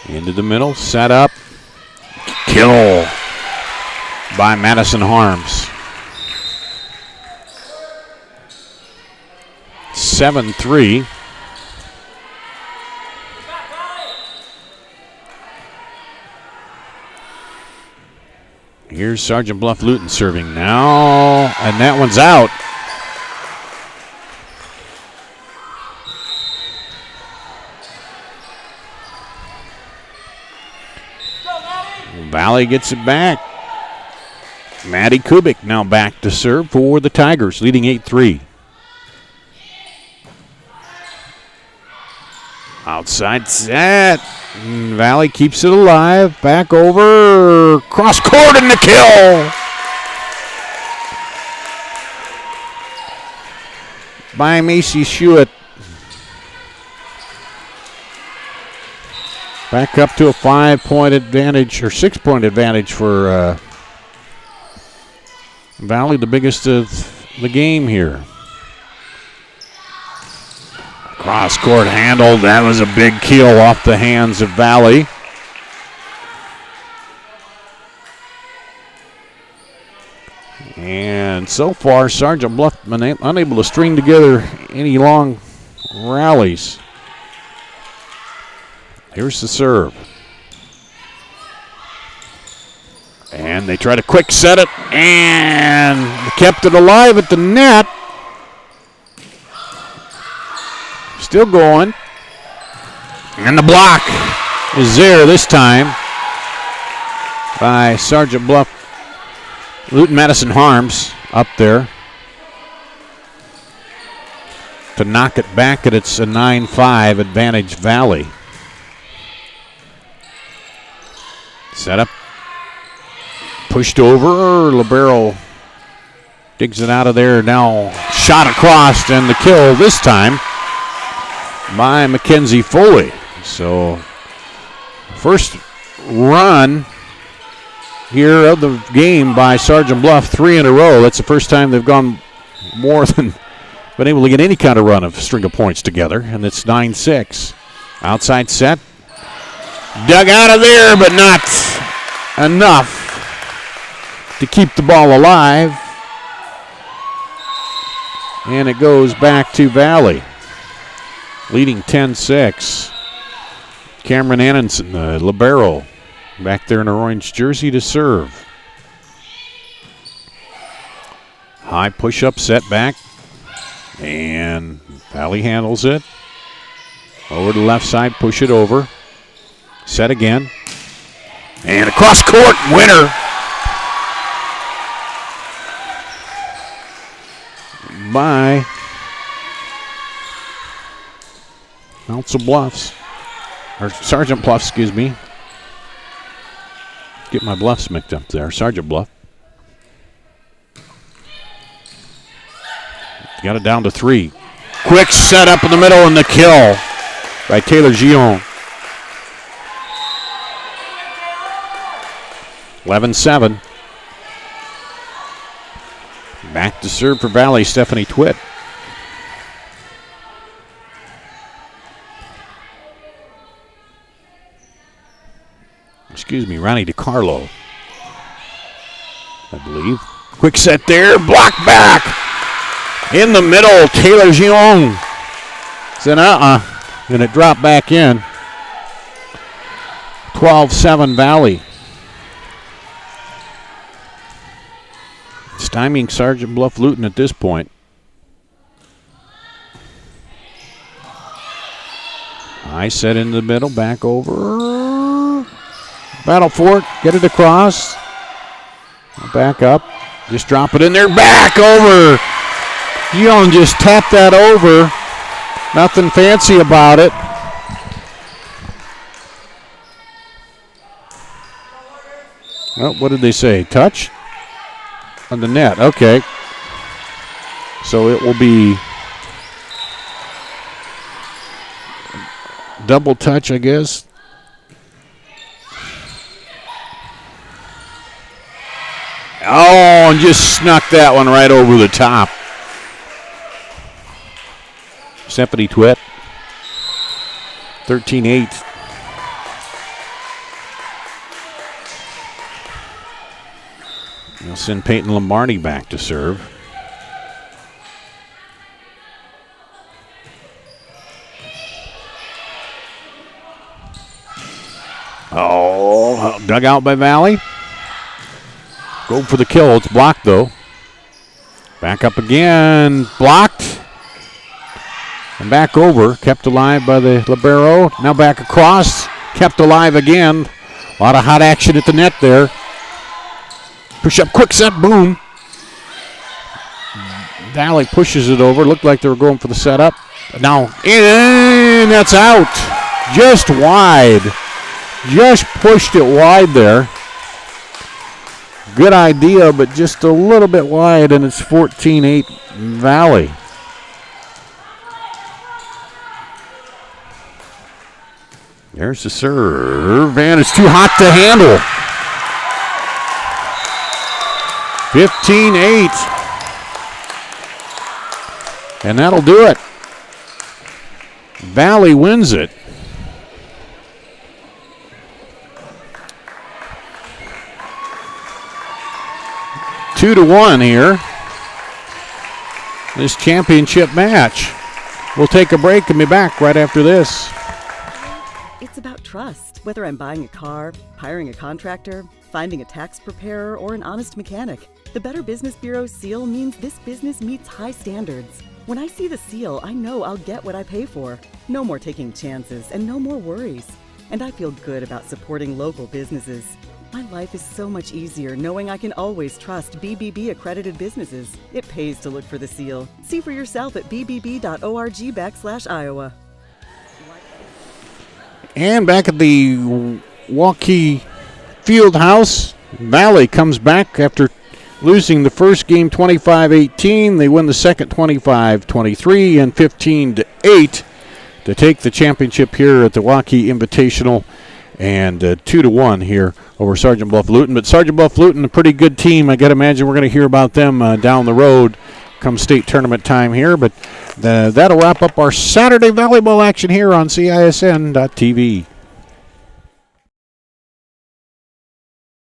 S1: Into the middle, set up. Kill by Madison Harms. 7-3. Here's Sergeant Bluff Luton serving now, and that one's out. Valley gets it back. Maddie Kubik now back to serve for the Tigers, leading 8-3. Outside set. Valley keeps it alive. Back over. Cross court and the kill. By Macy Schuett. Back up to a 5-point advantage, or 6-point advantage for Valley, the biggest of the game here. Cross court handled. That was a big kill off the hands of Valley. And so far, Sergeant Bluff unable to string together any long rallies. Here's the serve. And they try to quick set it and kept it alive at the net. Still going. And the block is there this time by Sergeant Bluff. Luton Madison Harms up there to knock it back, and it's a 9-5 advantage Valley. Set up. Pushed over. Libero digs it out of there. Now shot across, and the kill this time by Mackenzie Foley. So first run here of the game by Sergeant Bluff, 3 in a row. That's the first time they've gone more than been able to get any kind of run of string of points together, and it's 9-6. Outside set. Dug out of there, but not enough to keep the ball alive. And it goes back to Valley, leading 10-6. Cameron Annenson, the libero, back there in her orange jersey to serve. High push-up set back. And Valley handles it. Over to the left side, push it over. Set again. And a cross-court winner by Council Bluffs. Or Sergeant Bluff, excuse me. Get my Bluffs mixed up there. Sergeant Bluff. Got it down to 3. Quick set up in the middle and the kill by Taylor Gion. 11-7. Back to serve for Valley, Stephanie Twitt. Excuse me, Ronnie DiCarlo, I believe. Quick set there, block back. In the middle, Taylor Gion. Said and it dropped back in. 12-7 Valley. Stymieing Sergeant Bluff Luton at this point. High set in the middle, back over. Battle for it, get it across. Back up, just drop it in there, back over. Gion just tapped that over. Nothing fancy about it. Oh, what did they say? Touch? On the net, okay. So it will be double touch, I guess. Oh, and just snuck that one right over the top. Stephanie Twitt. 13-8. They'll send Peyton Lombardi back to serve. Oh, dug out by Valley. Go for the kill. It's blocked, though. Back up again. Blocked. And back over. Kept alive by the libero. Now back across. Kept alive again. A lot of hot action at the net there. Push up, quick set, boom. Valley pushes it over. Looked like they were going for the setup. Now, and that's out. Just wide. Just pushed it wide there. Good idea, but just a little bit wide, and it's 14-8 Valley. There's the serve, and it's too hot to handle. 15-8. And that'll do it. Valley wins it. Two to 1 here. This championship match. We'll take a break and be back right after this.
S6: It's about trust. Whether I'm buying a car, hiring a contractor, finding a tax preparer, or an honest mechanic, the Better Business Bureau's seal means this business meets high standards. When I see the seal, I know I'll get what I pay for. No more taking chances and no more worries. And I feel good about supporting local businesses. My life is so much easier knowing I can always trust BBB accredited businesses. It pays to look for the seal. See for yourself at bbb.org/Iowa.
S1: And back at the Waukee Field House, Valley comes back after losing the first game 25-18. They win the second 25-23 and 15-8 to take the championship here at the Waukee Invitational, and 2-1 here over Sergeant Bluff Luton. But Sergeant Bluff Luton, a pretty good team. I got to imagine we're going to hear about them down the road come state tournament time here. But that'll wrap up our Saturday volleyball action here on CISN.TV.